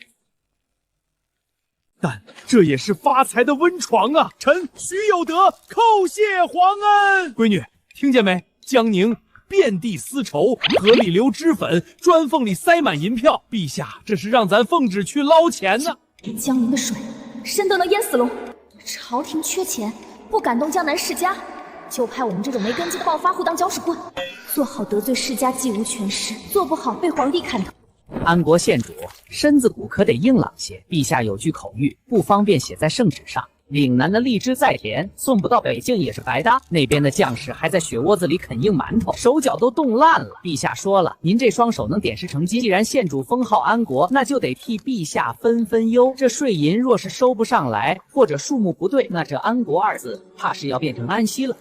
但这也是发财的温床啊！臣许有德叩谢皇恩。闺女，听见没？江宁遍地丝绸，河里流脂粉，砖缝里塞满银票。陛下，这是让咱奉旨去捞钱呢。江宁的水深得能淹死龙。朝廷缺钱，不敢动江南世家，就派我们这种没根基的暴发户当搅屎棍，做好得罪世家既无权势，做不好被皇帝砍头。安国县主身子骨可得硬朗些，陛下有句口谕，不方便写在圣旨上，岭南的荔枝再甜，送不到北境也是白搭。那边的将士还在雪窝子里啃硬馒头，手脚都冻烂了。陛下说了，您这双手能点石成金。既然县主封号安国，那就得替陛下分分忧。这税银若是收不上来，或者数目不对，那这安国二字怕是要变成安息了。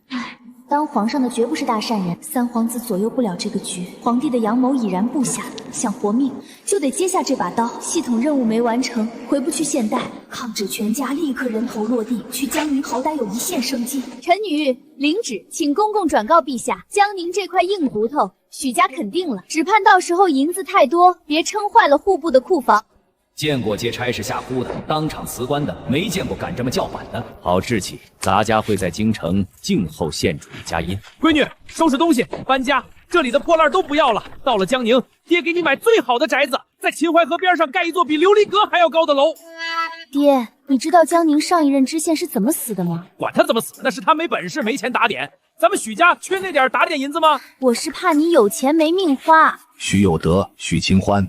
唉，当皇上的绝不是大善人，三皇子左右不了这个局。皇帝的阳谋已然布下，想活命就得接下这把刀。系统任务没完成，回不去现代，抗旨全家立刻人头落地。去江宁好歹有一线生机。臣女领旨，请公公转告陛下，江宁这块硬骨头，许家肯定了，只盼到时候银子太多，别撑坏了户部的库房。见过接差事下呼的，当场辞官的，没见过敢这么叫板的。好志气，咱家会在京城静候县主一佳音。闺女，收拾东西，搬家，这里的破烂都不要了。到了江宁，爹给你买最好的宅子，在秦淮河边上盖一座比琉璃阁还要高的楼。爹，你知道江宁上一任知县是怎么死的吗？管他怎么死，那是他没本事，没钱打点。咱们许家缺那点打点银子吗？我是怕你有钱没命花。许有德、许清欢，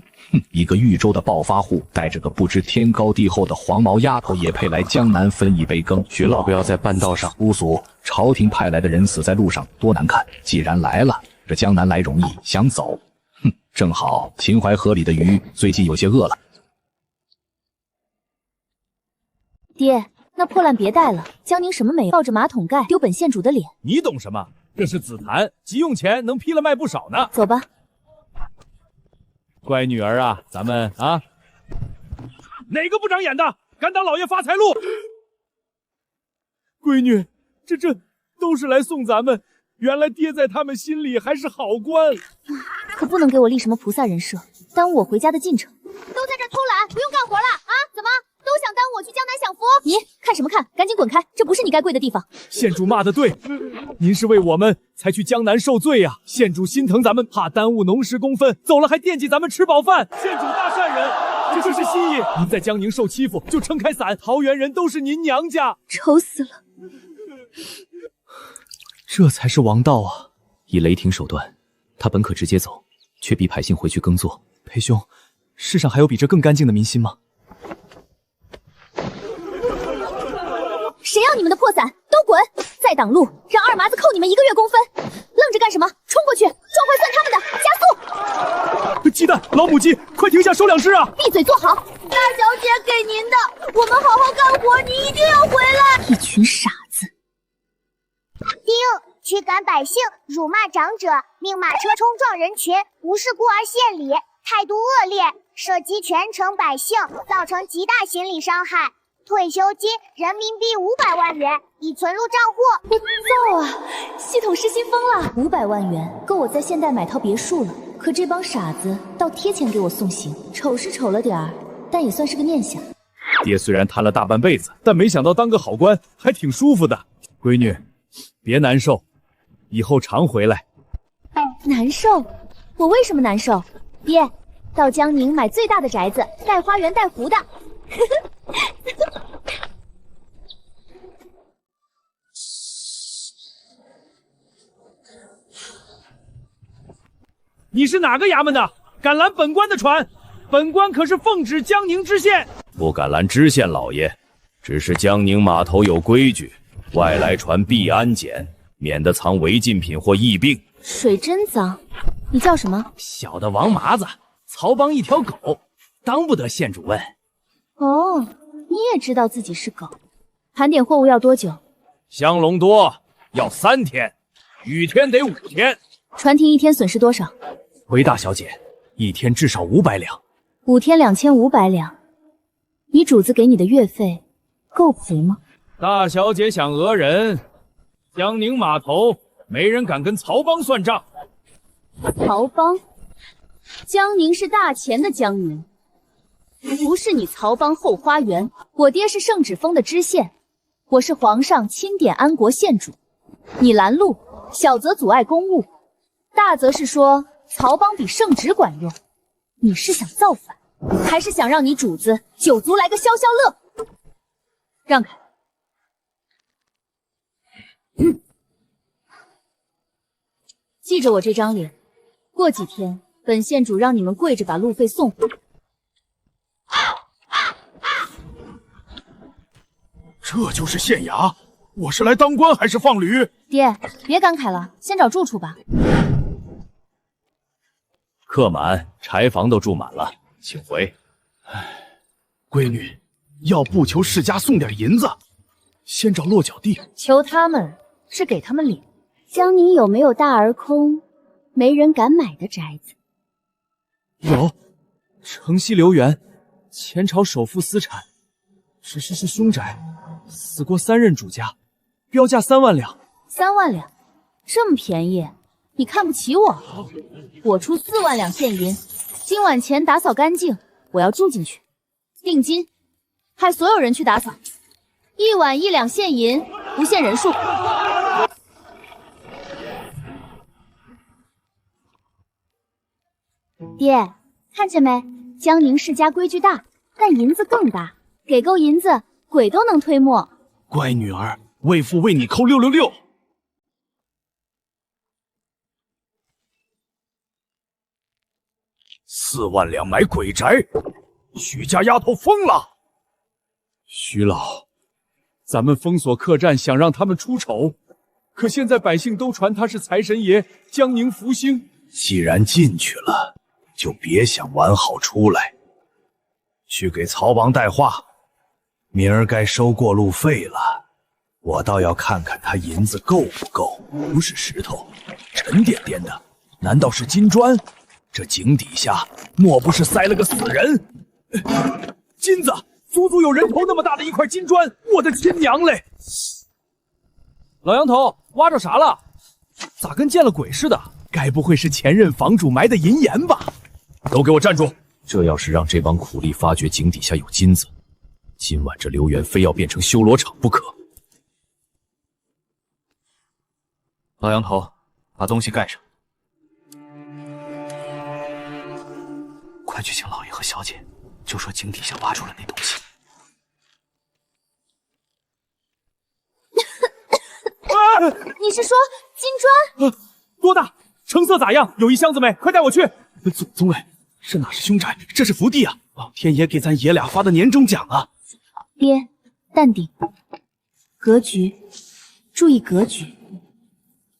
一个豫州的暴发户，带着个不知天高地厚的黄毛丫头，也配来江南分一杯羹？许老不要在半道上姑苏朝廷派来的人死在路上，多难看！既然来了，这江南来容易，想走，正好秦淮河里的鱼最近有些饿了。爹，那破烂别带了，江宁什么没有，抱着马桶盖丢本县主的脸。你懂什么？这是紫檀，急用钱能批了卖不少呢。走吧。乖女儿啊，咱们啊，哪个不长眼的，敢挡老爷发财路？闺女，这都是来送咱们。原来爹在他们心里还是好官，可不能给我立什么菩萨人设，耽误我回家的进程。都在这偷懒，不用干活了啊？怎么都想耽误我去江南享福？你看什么看？赶紧滚开，这不是你该跪的地方。县主骂得对，您是为我们才去江南受罪呀。县主心疼咱们，怕耽误农时工分，走了还惦记咱们吃饱饭。县主大善人，这就是心意。您在江宁受欺负，就撑开伞，桃园人都是您娘家。愁死了。这才是王道啊！以雷霆手段，他本可直接走，却逼百姓回去耕作。裴兄，世上还有比这更干净的民心吗？谁要你们的破伞？都滚！再挡路，让二麻子扣你们1个月工分！愣着干什么？冲过去，撞坏算他们的！加速！鸡蛋，老母鸡，快停下收2只啊！闭嘴，坐好。大小姐给您的，我们好好干活，你一定要回来。一群傻子。丁，驱赶百姓，辱骂长者，命马车冲撞人群，无视孤儿献礼，态度恶劣，涉及全城百姓，造成极大心理伤害。退休金人民币500万元，已存入账户。我造啊！系统失心疯了。500万元够我在现代买套别墅了。可这帮傻子倒贴钱给我送行，丑是丑了点儿，但也算是个念想。爹虽然贪了大半辈子，但没想到当个好官还挺舒服的。闺女，别难受，以后常回来。难受？我为什么难受？爹，到江宁买最大的宅子，带花园带湖的。你是哪个衙门的？敢拦本官的船？本官可是奉旨江宁知县。不敢拦知县老爷，只是江宁码头有规矩，外来船必安检，免得藏违禁品或疫病。水真脏。你叫什么？小的王麻子，曹帮一条狗，当不得县主问。哦，你也知道自己是狗。盘点货物要多久？香笼多，要3天，雨天得5天。船停1天损失多少？回大小姐，1天至少500两，5天2500两。你主子给你的月费够赔吗？大小姐想讹人，江宁码头没人敢跟曹帮算账。曹帮？江宁是大钱的江宁，不是你曹帮后花园。我爹是圣旨封的知县，我是皇上钦点安国县主。你拦路，小则阻碍公务，大则是说曹帮比圣旨管用。你是想造反，还是想让你主子酒足来个消消乐？让开！记着我这张脸，过几天本县主让你们跪着把路费送回。这就是县衙？我是来当官还是放驴？爹，别感慨了，先找住处吧。客满，柴房都住满了，请回。闺女，要不求世家送点银子，先找落脚地。求他们是给他们脸。江宁有没有大而空、没人敢买的宅子？有，城西留园，前朝首富私产，只是凶宅，死过3任主家，标价3万两。3万两，这么便宜？你看不起我？我出4万两现银，今晚前打扫干净，我要住进去。定金，派所有人去打扫，1晚1两现银，不限人数。爹，看见没？江宁世家规矩大，但银子更大，给够银子，鬼都能推磨。乖女儿，为父为你扣666。4万两买鬼宅，许家丫头疯了。徐老，咱们封锁客栈，想让他们出丑，可现在百姓都传他是财神爷，江宁福星。既然进去了，就别想完好出来。去给曹王带话，明儿该收过路费了。我倒要看看他银子够不够。不是石头，沉甸甸的，难道是金砖？这井底下莫不是塞了个死人？金子，足足有人头那么大的一块金砖！我的亲娘嘞！老杨头，挖着啥了？咋跟见了鬼似的？该不会是前任房主埋的银盐吧？都给我站住！这要是让这帮苦力发觉井底下有金子，今晚这留园非要变成修罗场不可。老杨头，把东西盖上。快去请老爷和小姐，就说井底下挖出了那东西。你是说金砖？多大？成色咋样？有一箱子没？快带我去！总委，这哪是凶宅，这是福地啊！老天爷给咱爷俩发的年终奖啊！爹，淡定，格局，注意格局。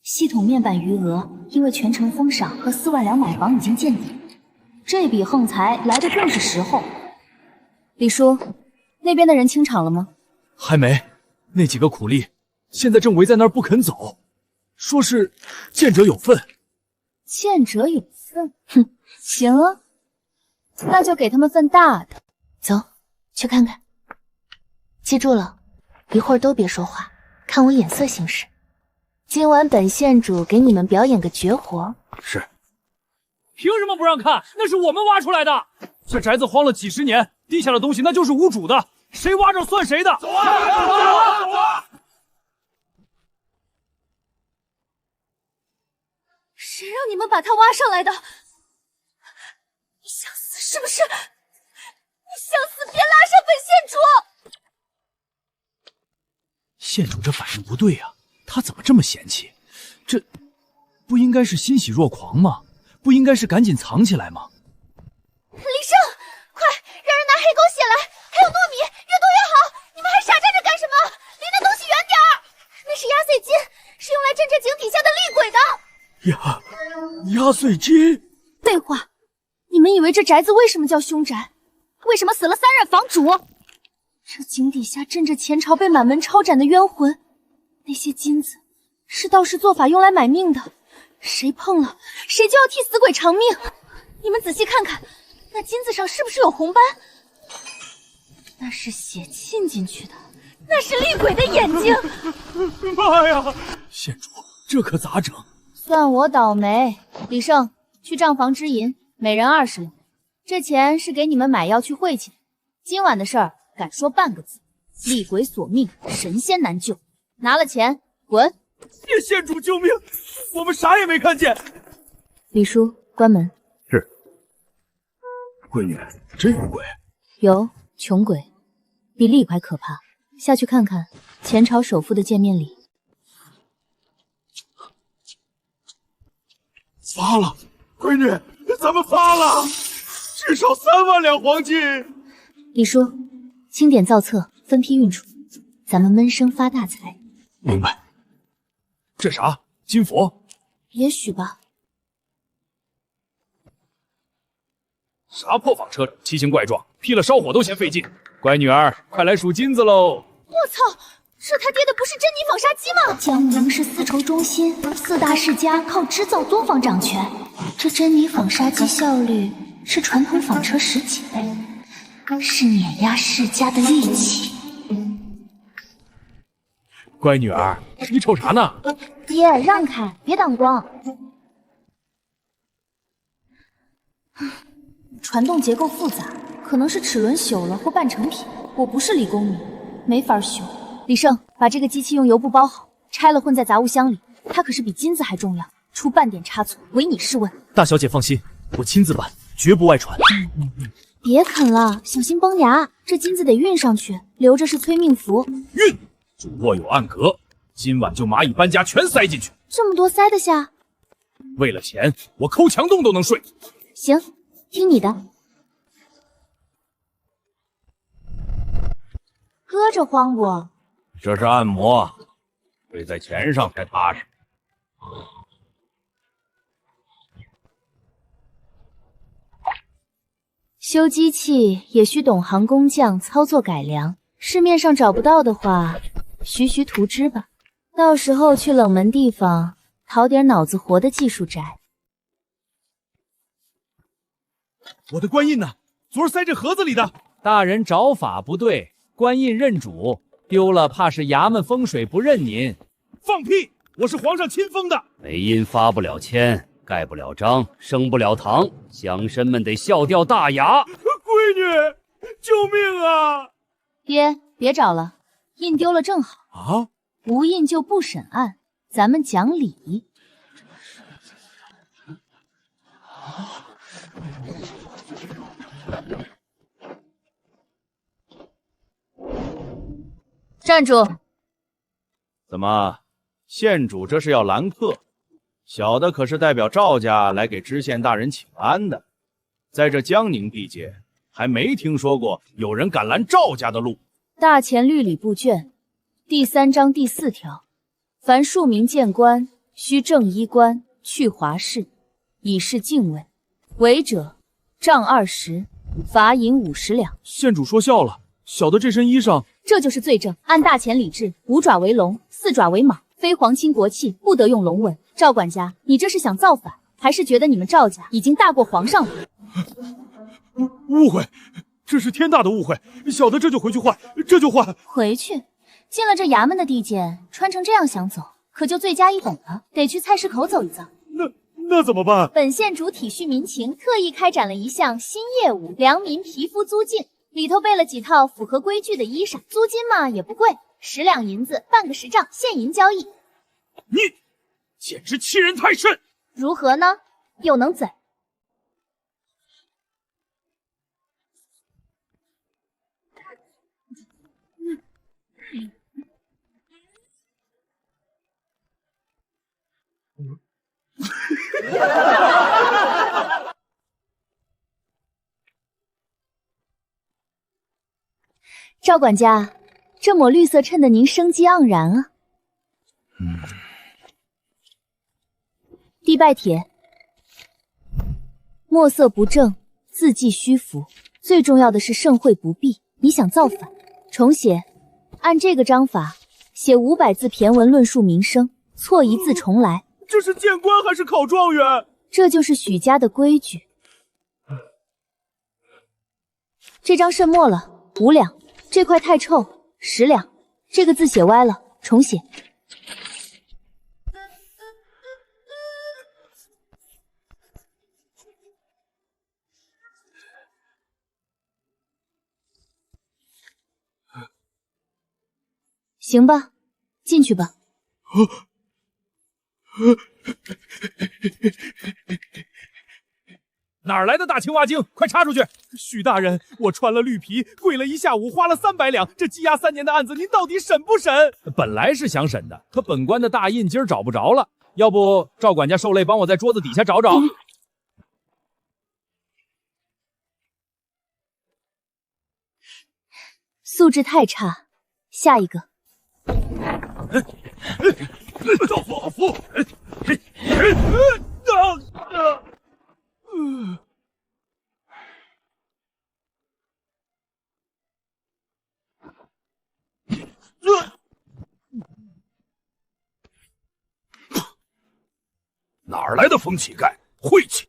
系统面板余额因为全城封赏和4万两买房已经见底，这笔横财来的正是时候。李叔，那边的人清场了吗？还没，那几个苦力现在正围在那儿不肯走，说是见者有份。见者有份，哼，行啊，那就给他们份大的。走，去看看。记住了，一会儿都别说话，看我眼色行事。今晚本县主给你们表演个绝活。是。凭什么不让看？那是我们挖出来的。这宅子荒了几10年，地下的东西那就是无主的，谁挖着算谁的。走啊！走啊！走啊！谁让你们把他挖上来的？你想死是不是？你想死别拉上本县主！县主这反应不对啊，他怎么这么嫌弃？这不应该是欣喜若狂吗？不应该是赶紧藏起来吗？李胜，快让人拿黑狗血来，还有糯米，越多越好！你们还傻站着干什么？离那东西远点儿！那是压岁金，是用来镇这井底下的厉鬼的。压岁金？废话，你们以为这宅子为什么叫凶宅？为什么死了3任房主？这井底下镇着前朝被满门抄斩的冤魂，那些金子是道士做法用来买命的，谁碰了，谁就要替死鬼偿命。你们仔细看看，那金子上是不是有红斑？那是血浸进去的，那是厉鬼的眼睛。妈呀！县主，这可咋整？算我倒霉。李胜，去账房支银，每人20两。这钱是给你们买药去晦气的。今晚的事儿，敢说半个字，厉鬼索命，神仙难救。拿了钱，滚！谢县主救命，我们啥也没看见。李叔，关门。是。闺女，真有鬼？有，穷鬼，比厉鬼还可怕。下去看看前朝首富的见面礼。发了，闺女，咱们发了，至少3万两黄金。李叔，清点造册，分批运出。咱们闷声发大财。明白。这啥？金佛？也许吧。啥破纺车，奇形怪状，劈了烧火都嫌费劲。乖女儿，快来数金子喽！我操，这他爹的不是珍妮纺纱机吗？江宁是丝绸中心，4大世家靠织造作坊掌权。这珍妮纺纱机效率是传统纺车10几倍，是碾压世家的利器。乖女儿，你瞅啥呢？爹，让开，别挡光。传动结构复杂，可能是齿轮朽了或半成品。我不是理工女，没法修。李胜，把这个机器用油布包好，拆了混在杂物箱里。它可是比金子还重要，出半点差错，唯你是问。大小姐放心，我亲自办，绝不外传。别啃了，小心崩牙。这金子得运上去，留着是催命符。运，主卧有暗格，今晚就蚂蚁搬家全塞进去。这么多塞得下？为了钱，我抠墙洞都能睡。行，听你的。搁着慌不？这是按摩，睡在钱上才踏实。修机器也需懂行工匠操作改良，市面上找不到的话，徐徐图之吧。到时候去冷门地方淘点脑子活的技术宅。我的官印呢？昨儿塞这盒子里的。大人找法不对，官印认主，丢了怕是衙门风水不认您。放屁！我是皇上亲封的。没印发不了签，盖不了章，升不了堂，乡绅们得笑掉大牙。闺女，救命啊！爹，别找了，印丢了正好啊。无印就不审案，咱们讲理。站住！怎么，县主这是要拦客？小的可是代表赵家来给知县大人请安的，在这江宁地界，还没听说过有人敢拦赵家的路。大前律礼部卷第3章第4条，凡庶民见官，须正衣冠，去华饰，以示敬畏。违者，杖20，罚银50两。县主说笑了，小的这身衣裳，这就是罪证。按大前礼制，5爪为龙，4爪为马，非皇亲国戚不得用龙纹。赵管家，你这是想造反，还是觉得你们赵家已经大过皇上了？误会，这是天大的误会。小的这就回去换，这就换。回去，进了这衙门的地界，穿成这样想走，可就罪加一等了，得去菜市口走一遭。那怎么办？本县主体恤民情，特意开展了一项新业务——良民皮肤租赁，里头备了几套符合规矩的衣裳，租金嘛也不贵，10两银子，半个10丈，现银交易。你简直欺人太甚！如何呢？又能怎？赵管家，这抹绿色衬得您生机盎然啊。地拜帖：墨色不正，字迹虚浮，最重要的是盛会不避。你想造反，重写，按这个章法写500字骈文论述民生，错一字重来。这是见官还是考状元？这就是许家的规矩。这张渗墨了，5两。这块太臭，10两。这个字写歪了，重写。行吧，进去吧。哪儿来的大青蛙精？快插出去！许大人，我穿了绿皮，跪了一下午，花了300两。这羁押3年的案子，您到底审不审？本来是想审的，可本官的大印今儿找不着了，要不赵管家受累，帮我在桌子底下找找。素质太差，下一个。赵老夫，哪儿来的疯乞丐？晦气！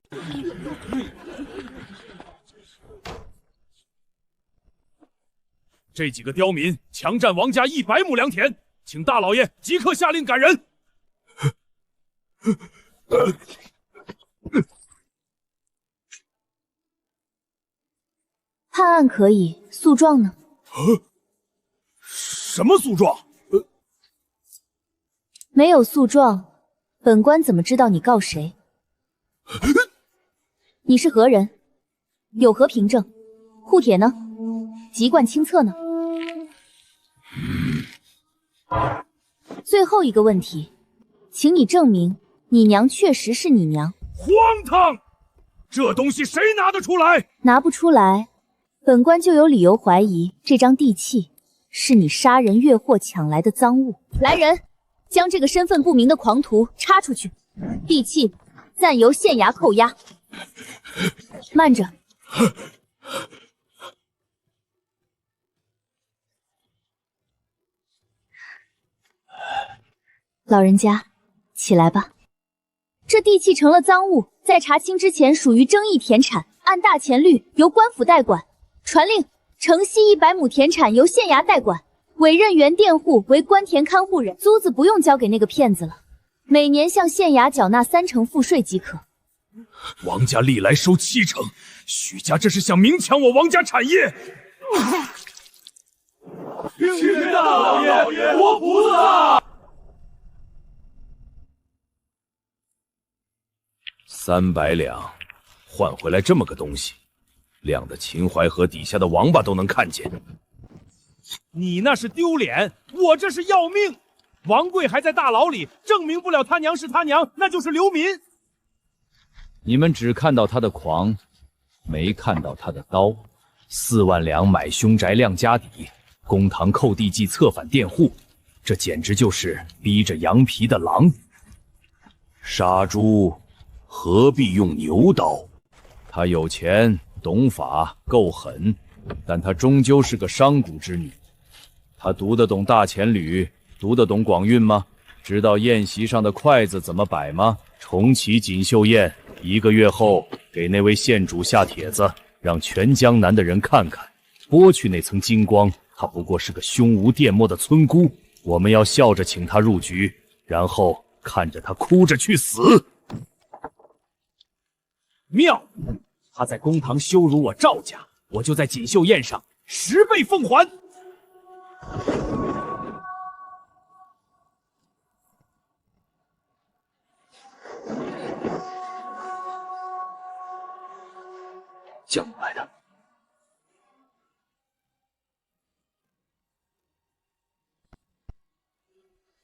这几个刁民强占王家100亩良田，请大老爷即刻下令赶人。判案可以，诉状呢？什么诉状？没有诉状，本官怎么知道你告谁？你是何人？有何凭证？护帖呢？籍贯清册呢？最后一个问题，请你证明你娘确实是你娘。荒唐！这东西谁拿得出来？拿不出来，本官就有理由怀疑这张地契是你杀人越货抢来的赃物。来人，将这个身份不明的狂徒插出去。地契暂由县衙扣押。慢着。老人家，起来吧。这地契成了赃物，在查清之前属于争议田产，按大钱律由官府代管。传令，城西100亩田产由县衙代管，委任原佃户为官田看护人，租子不用交给那个骗子了，每年向县衙缴纳30%赋税即可。王家历来收70%，许家这是想明抢我王家产业。请大老爷活菩萨！300两，换回来这么个东西，亮的秦淮河底下的王八都能看见。你那是丢脸，我这是要命。王贵还在大牢里，证明不了他娘是他娘，那就是流民。你们只看到他的狂，没看到他的刀。4万两买凶宅亮家底，公堂扣地契策反佃户，这简直就是逼着羊皮的狼。杀猪何必用牛刀？他有钱，懂法，够狠，但他终究是个商贾之女。他读得懂大钱履，读得懂广运吗？知道宴席上的筷子怎么摆吗？重启锦绣宴，1个月后给那位县主下帖子，让全江南的人看看，剥去那层金光，她不过是个胸无电墨的村姑。我们要笑着请她入局，然后看着她哭着去死。妙！他在公堂羞辱我赵家，我就在锦绣宴上10倍奉还。叫你来的。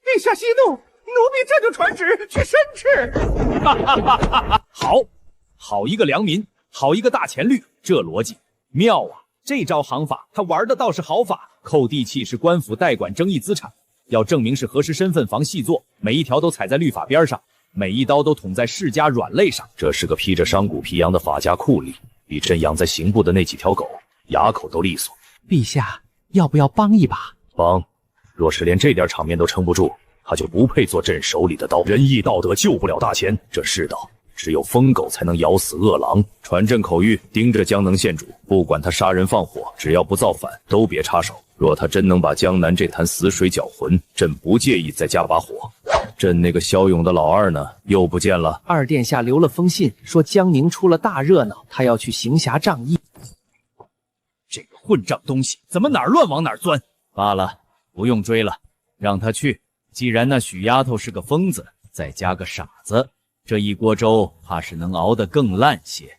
陛下息怒，奴婢这就传旨去申斥。哈哈哈哈哈！好一个良民，好一个大钱律，这逻辑妙啊！这招行法他玩的倒是好法。扣地契是官府代管争议资产，要证明是核实身份防细作，每一条都踩在律法边上，每一刀都捅在世家软肋上。这是个披着商贾皮羊的法家酷吏，比朕养在刑部的那几条狗牙口都利索。陛下，要不要帮一把？帮！若是连这点场面都撑不住，他就不配做朕手里的刀。仁义道德救不了大钱，这世道只有疯狗才能咬死恶狼。传朕口谕，盯着江能县主，不管他杀人放火，只要不造反，都别插手。若他真能把江南这潭死水搅浑，朕不介意再加把火。朕那个骁勇的老二呢？又不见了。二殿下留了封信，说江宁出了大热闹，他要去行侠仗义。这个混账东西，怎么哪儿乱往哪儿钻？罢了，不用追了，让他去。既然那许丫头是个疯子，再加个傻子，这一锅粥怕是能熬得更烂些。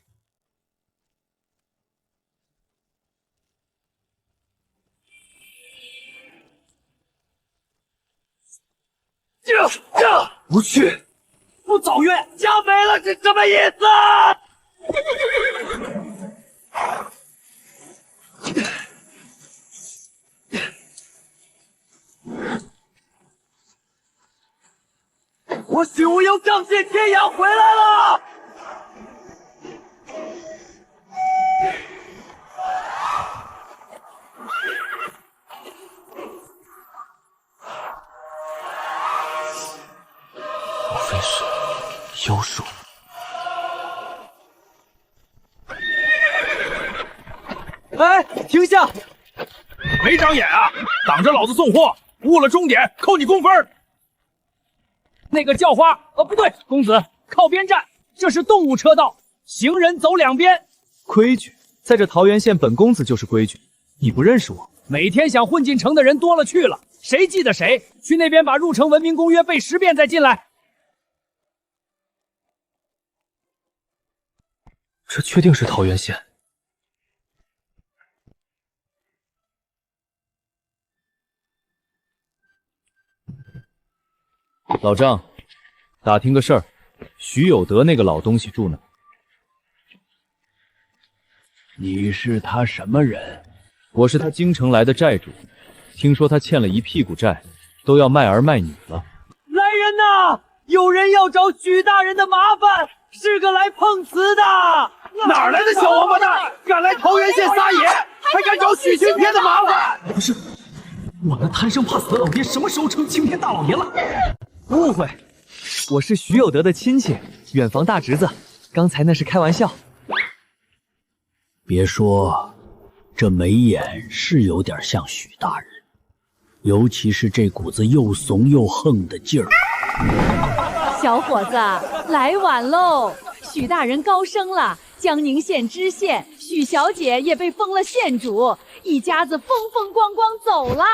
不去，不走运，家没了是什么意思？我许无忧仗剑天涯回来了！莫非是妖术？哎，停下！没长眼啊！挡着老子送货，误了终点，扣你工分。那个叫花，不对，公子靠边站，这是动物车道，行人走两边。规矩，在这桃源县，本公子就是规矩。你不认识我？每天想混进城的人多了去了，谁记得谁？去那边把入城文明公约背10遍再进来。这确定是桃源县？老张，打听个事儿，徐有德那个老东西住哪？你是他什么人？我是他京城来的债主，听说他欠了一屁股债，都要卖儿卖女了。来人呐！有人要找许大人的麻烦，是个来碰瓷的。哪儿来的小王八蛋，敢来桃源县撒野，还敢找许青天的麻烦？不是，我那贪生怕死的老爹什么时候成青天大老爷了？误会，我是徐有德的亲戚，远房大侄子。刚才那是开玩笑。别说，这眉眼是有点像许大人，尤其是这股子又怂又横的劲儿。小伙子，来晚喽！许大人高升了，江宁县知县，许小姐也被封了县主，一家子风风光光走了。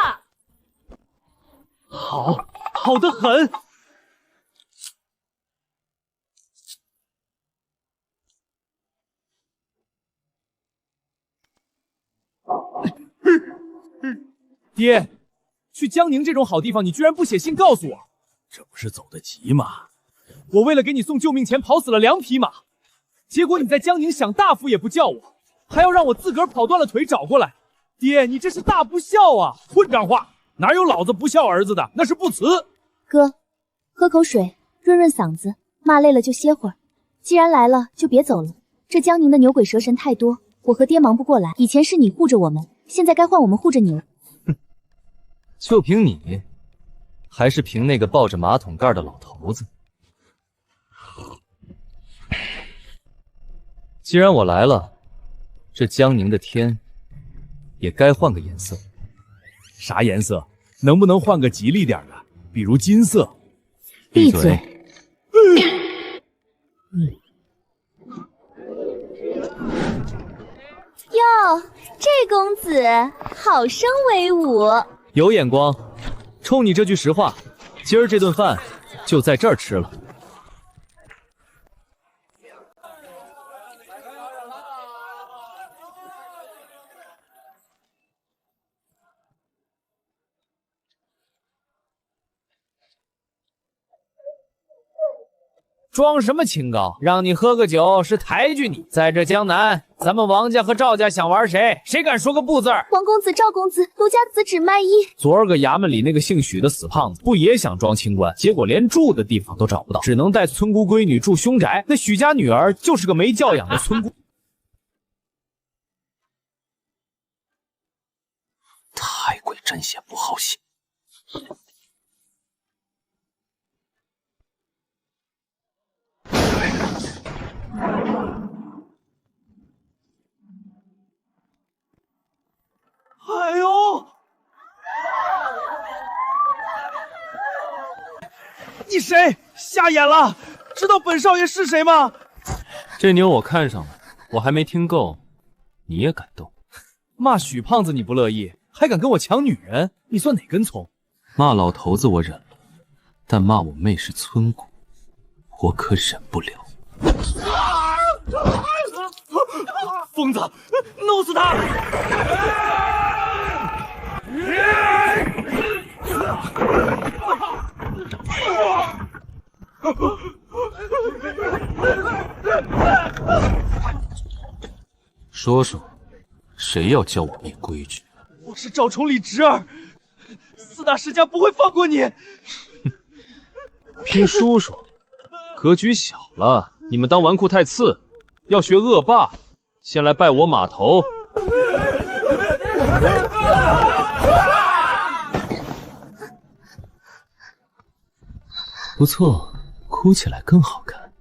好得很。爹，去江宁这种好地方，你居然不写信告诉我，这不是走得急吗？我为了给你送救命钱，跑死了2匹马，结果你在江宁享大夫也不叫我，还要让我自个儿跑断了腿找过来。爹，你这是大不孝啊！混账话，哪有老子不孝儿子的？那是不慈。哥，喝口水润润嗓子，骂累了就歇会儿。既然来了，就别走了。这江宁的牛鬼蛇神太多，我和爹忙不过来。以前是你护着我们，现在该换我们护着你了。就凭你，还是凭那个抱着马桶盖的老头子？既然我来了，这江宁的天也该换个颜色。啥颜色？能不能换个吉利点的，比如金色？闭嘴！哟，这公子好生威武。有眼光，冲你这句实话，今儿这顿饭就在这儿吃了。装什么清高？让你喝个酒是抬举你。在这江南，咱们王家和赵家想玩谁，谁敢说个不字儿？王公子、赵公子，奴家子只卖艺。昨儿个衙门里那个姓许的死胖子，不也想装清官，结果连住的地方都找不到，只能带村姑闺女住凶宅。那许家女儿就是个没教养的村姑。太鬼真显不好写。哎呦！你谁？瞎眼了？知道本少爷是谁吗？这妞我看上了，我还没听够，你也敢动？骂许胖子你不乐意，还敢跟我抢女人？你算哪根葱？骂老头子我忍了，但骂我妹是村姑，我可忍不了。疯子，弄死他！说说，谁要教我灭规矩？我是赵崇礼侄儿，4大世家不会放过你。拼叔叔，格局小了。你们当纨绔太次，要学恶霸，先来拜我码头。不错，哭起来更好看。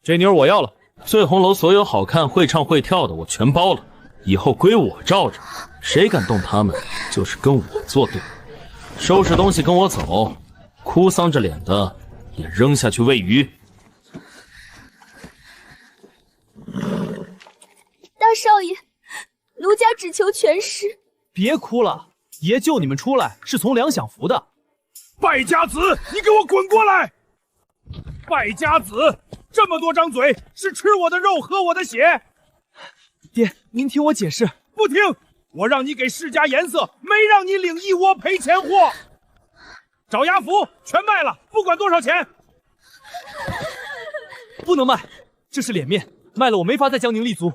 这妞我要了。醉红楼所有好看会唱会跳的我全包了，以后归我罩着，谁敢动他们，就是跟我作对。收拾东西跟我走，哭丧着脸的也扔下去喂鱼。大少爷，奴家只求全尸。别哭了，爷救你们出来是从粮饷服的。败家子，你给我滚过来！败家子，这么多张嘴，是吃我的肉，喝我的血。爹，您听我解释。不听，我让你给世家颜色，没让你领一窝赔钱货。找押服，全卖了，不管多少钱。不能卖，这是脸面，卖了我没法在江宁立足。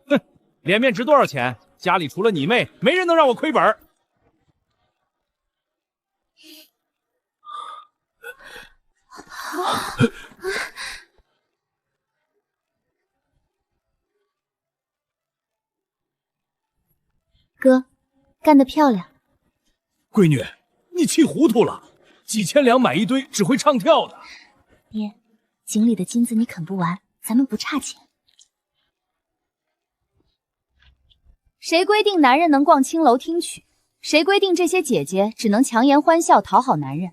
哼，脸面值多少钱？家里除了你妹，没人能让我亏本。哥，干得漂亮。闺女，你气糊涂了，几千两买一堆只会唱跳的。爹，井里的金子你啃不完，咱们不差钱。谁规定男人能逛青楼听曲？谁规定这些姐姐只能强颜欢笑讨好男人？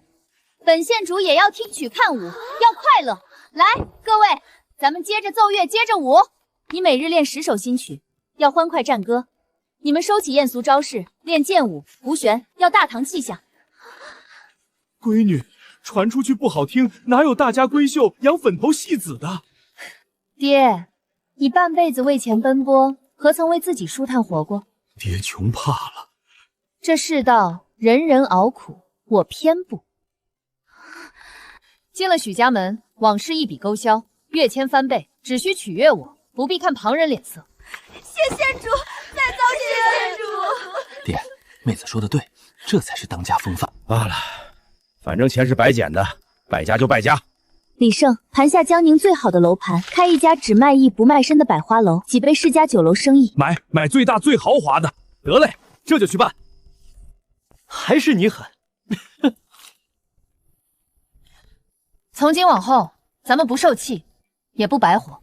本县主也要听曲看舞，要快乐。来，各位，咱们接着奏乐，接着舞。你每日练10首新曲，要欢快战歌。你们收起艳俗招式，练剑舞、胡旋，要大唐气象。闺女，传出去不好听，哪有大家闺秀养粉头戏子的？爹，你半辈子为钱奔波，何曾为自己舒坦活过？爹穷怕了。这世道人人熬苦，我偏不。进了许家门，往事一笔勾销，跃迁翻倍，只需取悦我，不必看旁人脸色。谢县主，再遭谢县主。爹，妹子说的对，这才是当家风范。罢了，反正钱是白捡的，败家就败家。李胜盘下江宁最好的楼盘，开一家只卖艺不卖身的百花楼，几杯世家酒楼生意。买最大最豪华的。得嘞，这就去办。还是你狠。从今往后，咱们不受气，也不白活。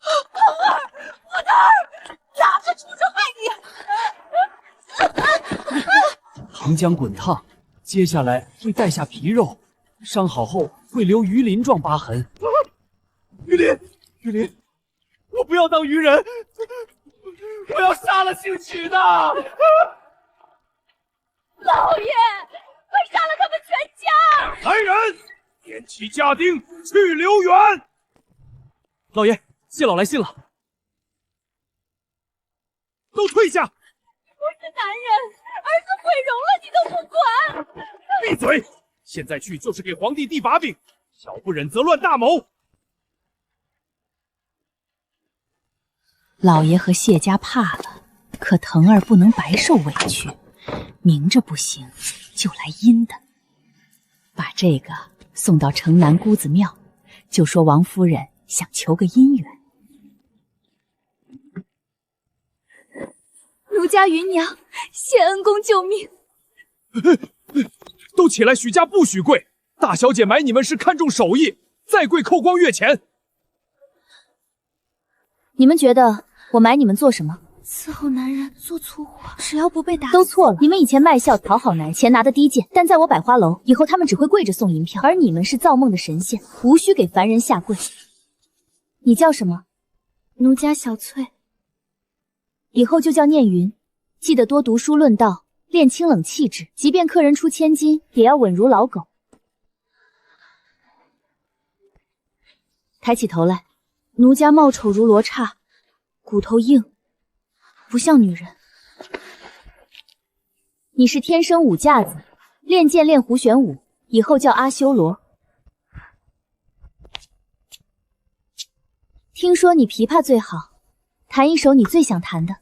胖儿，我的儿，哪个畜生害你？糖浆滚烫，接下来会带下皮肉，伤好后会留鱼鳞状疤痕。鱼鳞，我不要当鱼人，我要杀了姓许的。老爷，快杀了他们全家！来人，点起家丁，去留园。老爷，谢老来信了，都退下！我是男人，儿子毁容了你都不管！闭嘴！现在去就是给皇帝递把柄，小不忍则乱大谋。老爷和谢家怕了，可腾儿不能白受委屈，明着不行，就来阴的。把这个送到城南姑子庙，就说王夫人想求个姻缘。奴家芸娘，谢恩公救命！都起来，许家不许跪！大小姐买你们是看重手艺，再跪扣光月钱。你们觉得我买你们做什么？伺候男人做粗活，只要不被打都错了。你们以前卖笑讨好男人，钱拿得低贱，但在我百花楼以后，他们只会跪着送银票，而你们是造梦的神仙，无需给凡人下跪。你叫什么？奴家小翠。以后就叫念云，记得多读书论道，练清冷气质，即便客人出千金，也要稳如老狗。抬起头来，奴家貌丑如罗刹，骨头硬，不像女人。你是天生舞架子，练剑练胡旋舞，以后叫阿修罗。听说你琵琶最好，弹一首你最想弹的。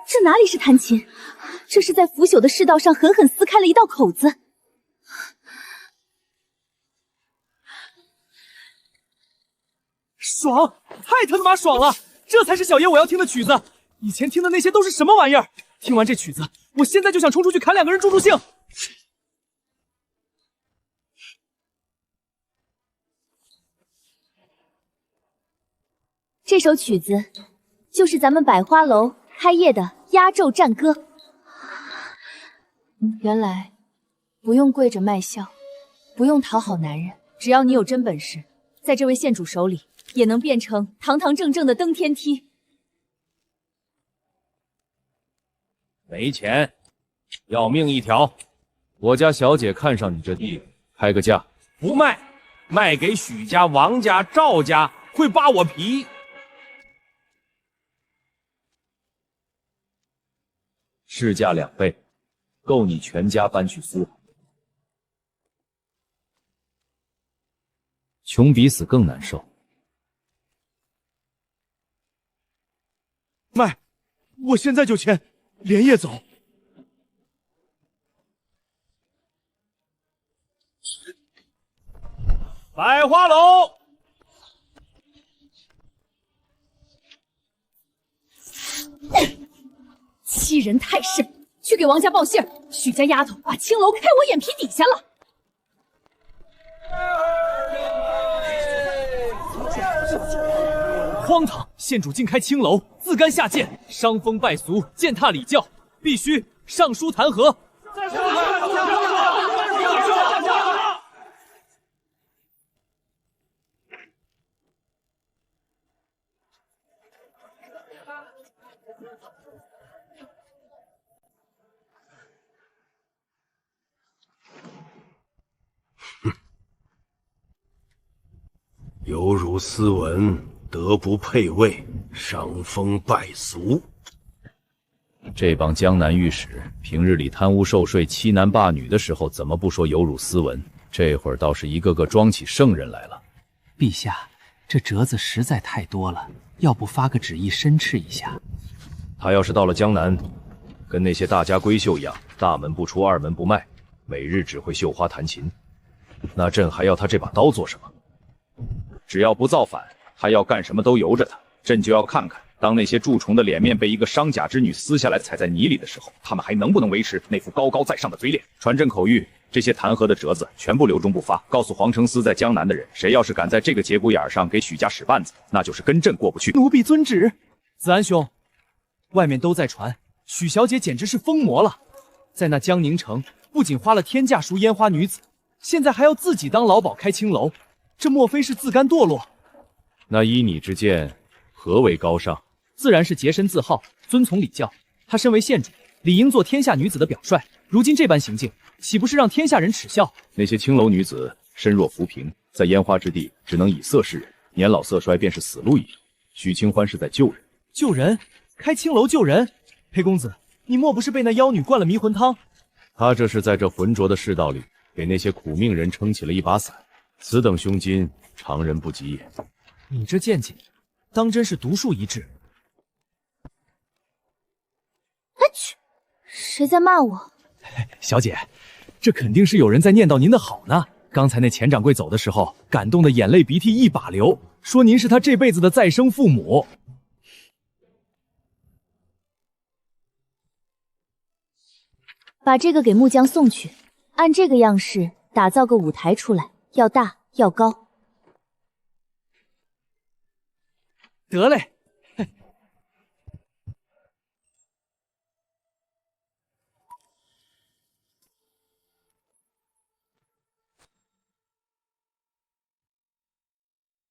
这哪里是弹琴，这是在腐朽的世道上狠狠撕开了一道口子。爽，太他妈爽了！这才是小爷我要听的曲子。以前听的那些都是什么玩意儿？听完这曲子，我现在就想冲出去砍2个人助助兴。这首曲子就是咱们百花楼开业的压轴战歌。原来不用跪着卖笑，不用讨好男人，只要你有真本事，在这位县主手里也能变成堂堂正正的登天梯。没钱，要命一条。我家小姐看上你这地，开个价。不卖，卖给许家、王家、赵家，会扒我皮。市价2倍，够你全家搬去苏杭。穷比死更难受。卖，我现在就签，连夜走。百花楼。欺人太甚！去给王家报信儿，许家丫头把青楼开我眼皮底下了。荒唐！县主竟开青楼，自甘下贱，伤风败俗，践踏礼教，必须上书弹劾。有辱斯文，德不配位，伤风败俗。这帮江南御史平日里贪污受税、欺男霸女的时候，怎么不说有辱斯文？这会儿倒是一个个装起圣人来了。陛下，这折子实在太多了，要不发个旨意申斥一下？他要是到了江南，跟那些大家闺秀一样，大门不出二门不迈，每日只会绣花弹琴，那朕还要他这把刀做什么？只要不造反，他要干什么都由着他。朕就要看看，当那些蛀虫的脸面被一个商贾之女撕下来踩在泥里的时候，他们还能不能维持那副高高在上的嘴脸？传朕口谕，这些弹劾的折子全部留中不发，告诉黄承思在江南的人，谁要是敢在这个节骨眼上给许家使绊子，那就是跟朕过不去。奴婢遵旨。子安兄，外面都在传，许小姐简直是疯魔了，在那江宁城不仅花了天价赎烟花女子，现在还要自己当老鸨开青楼，这莫非是自甘堕落？那依你之见，何为高尚？自然是洁身自好，遵从礼教。他身为县主，理应做天下女子的表率，如今这般行径，岂不是让天下人耻笑？那些青楼女子身若浮萍，在烟花之地只能以色示人，年老色衰便是死路一条。许清欢是在救人。救人？开青楼救人？裴公子，你莫不是被那妖女灌了迷魂汤？他这是在这浑浊的世道里，给那些苦命人撑起了一把伞。此等胸襟，常人不及也。你这见解，当真是独树一帜。去，谁在骂我？小姐，这肯定是有人在念叨您的好呢。刚才那钱掌柜走的时候，感动的眼泪鼻涕一把流，说您是他这辈子的再生父母。把这个给木匠送去，按这个样式打造个舞台出来，要大要高。得嘞。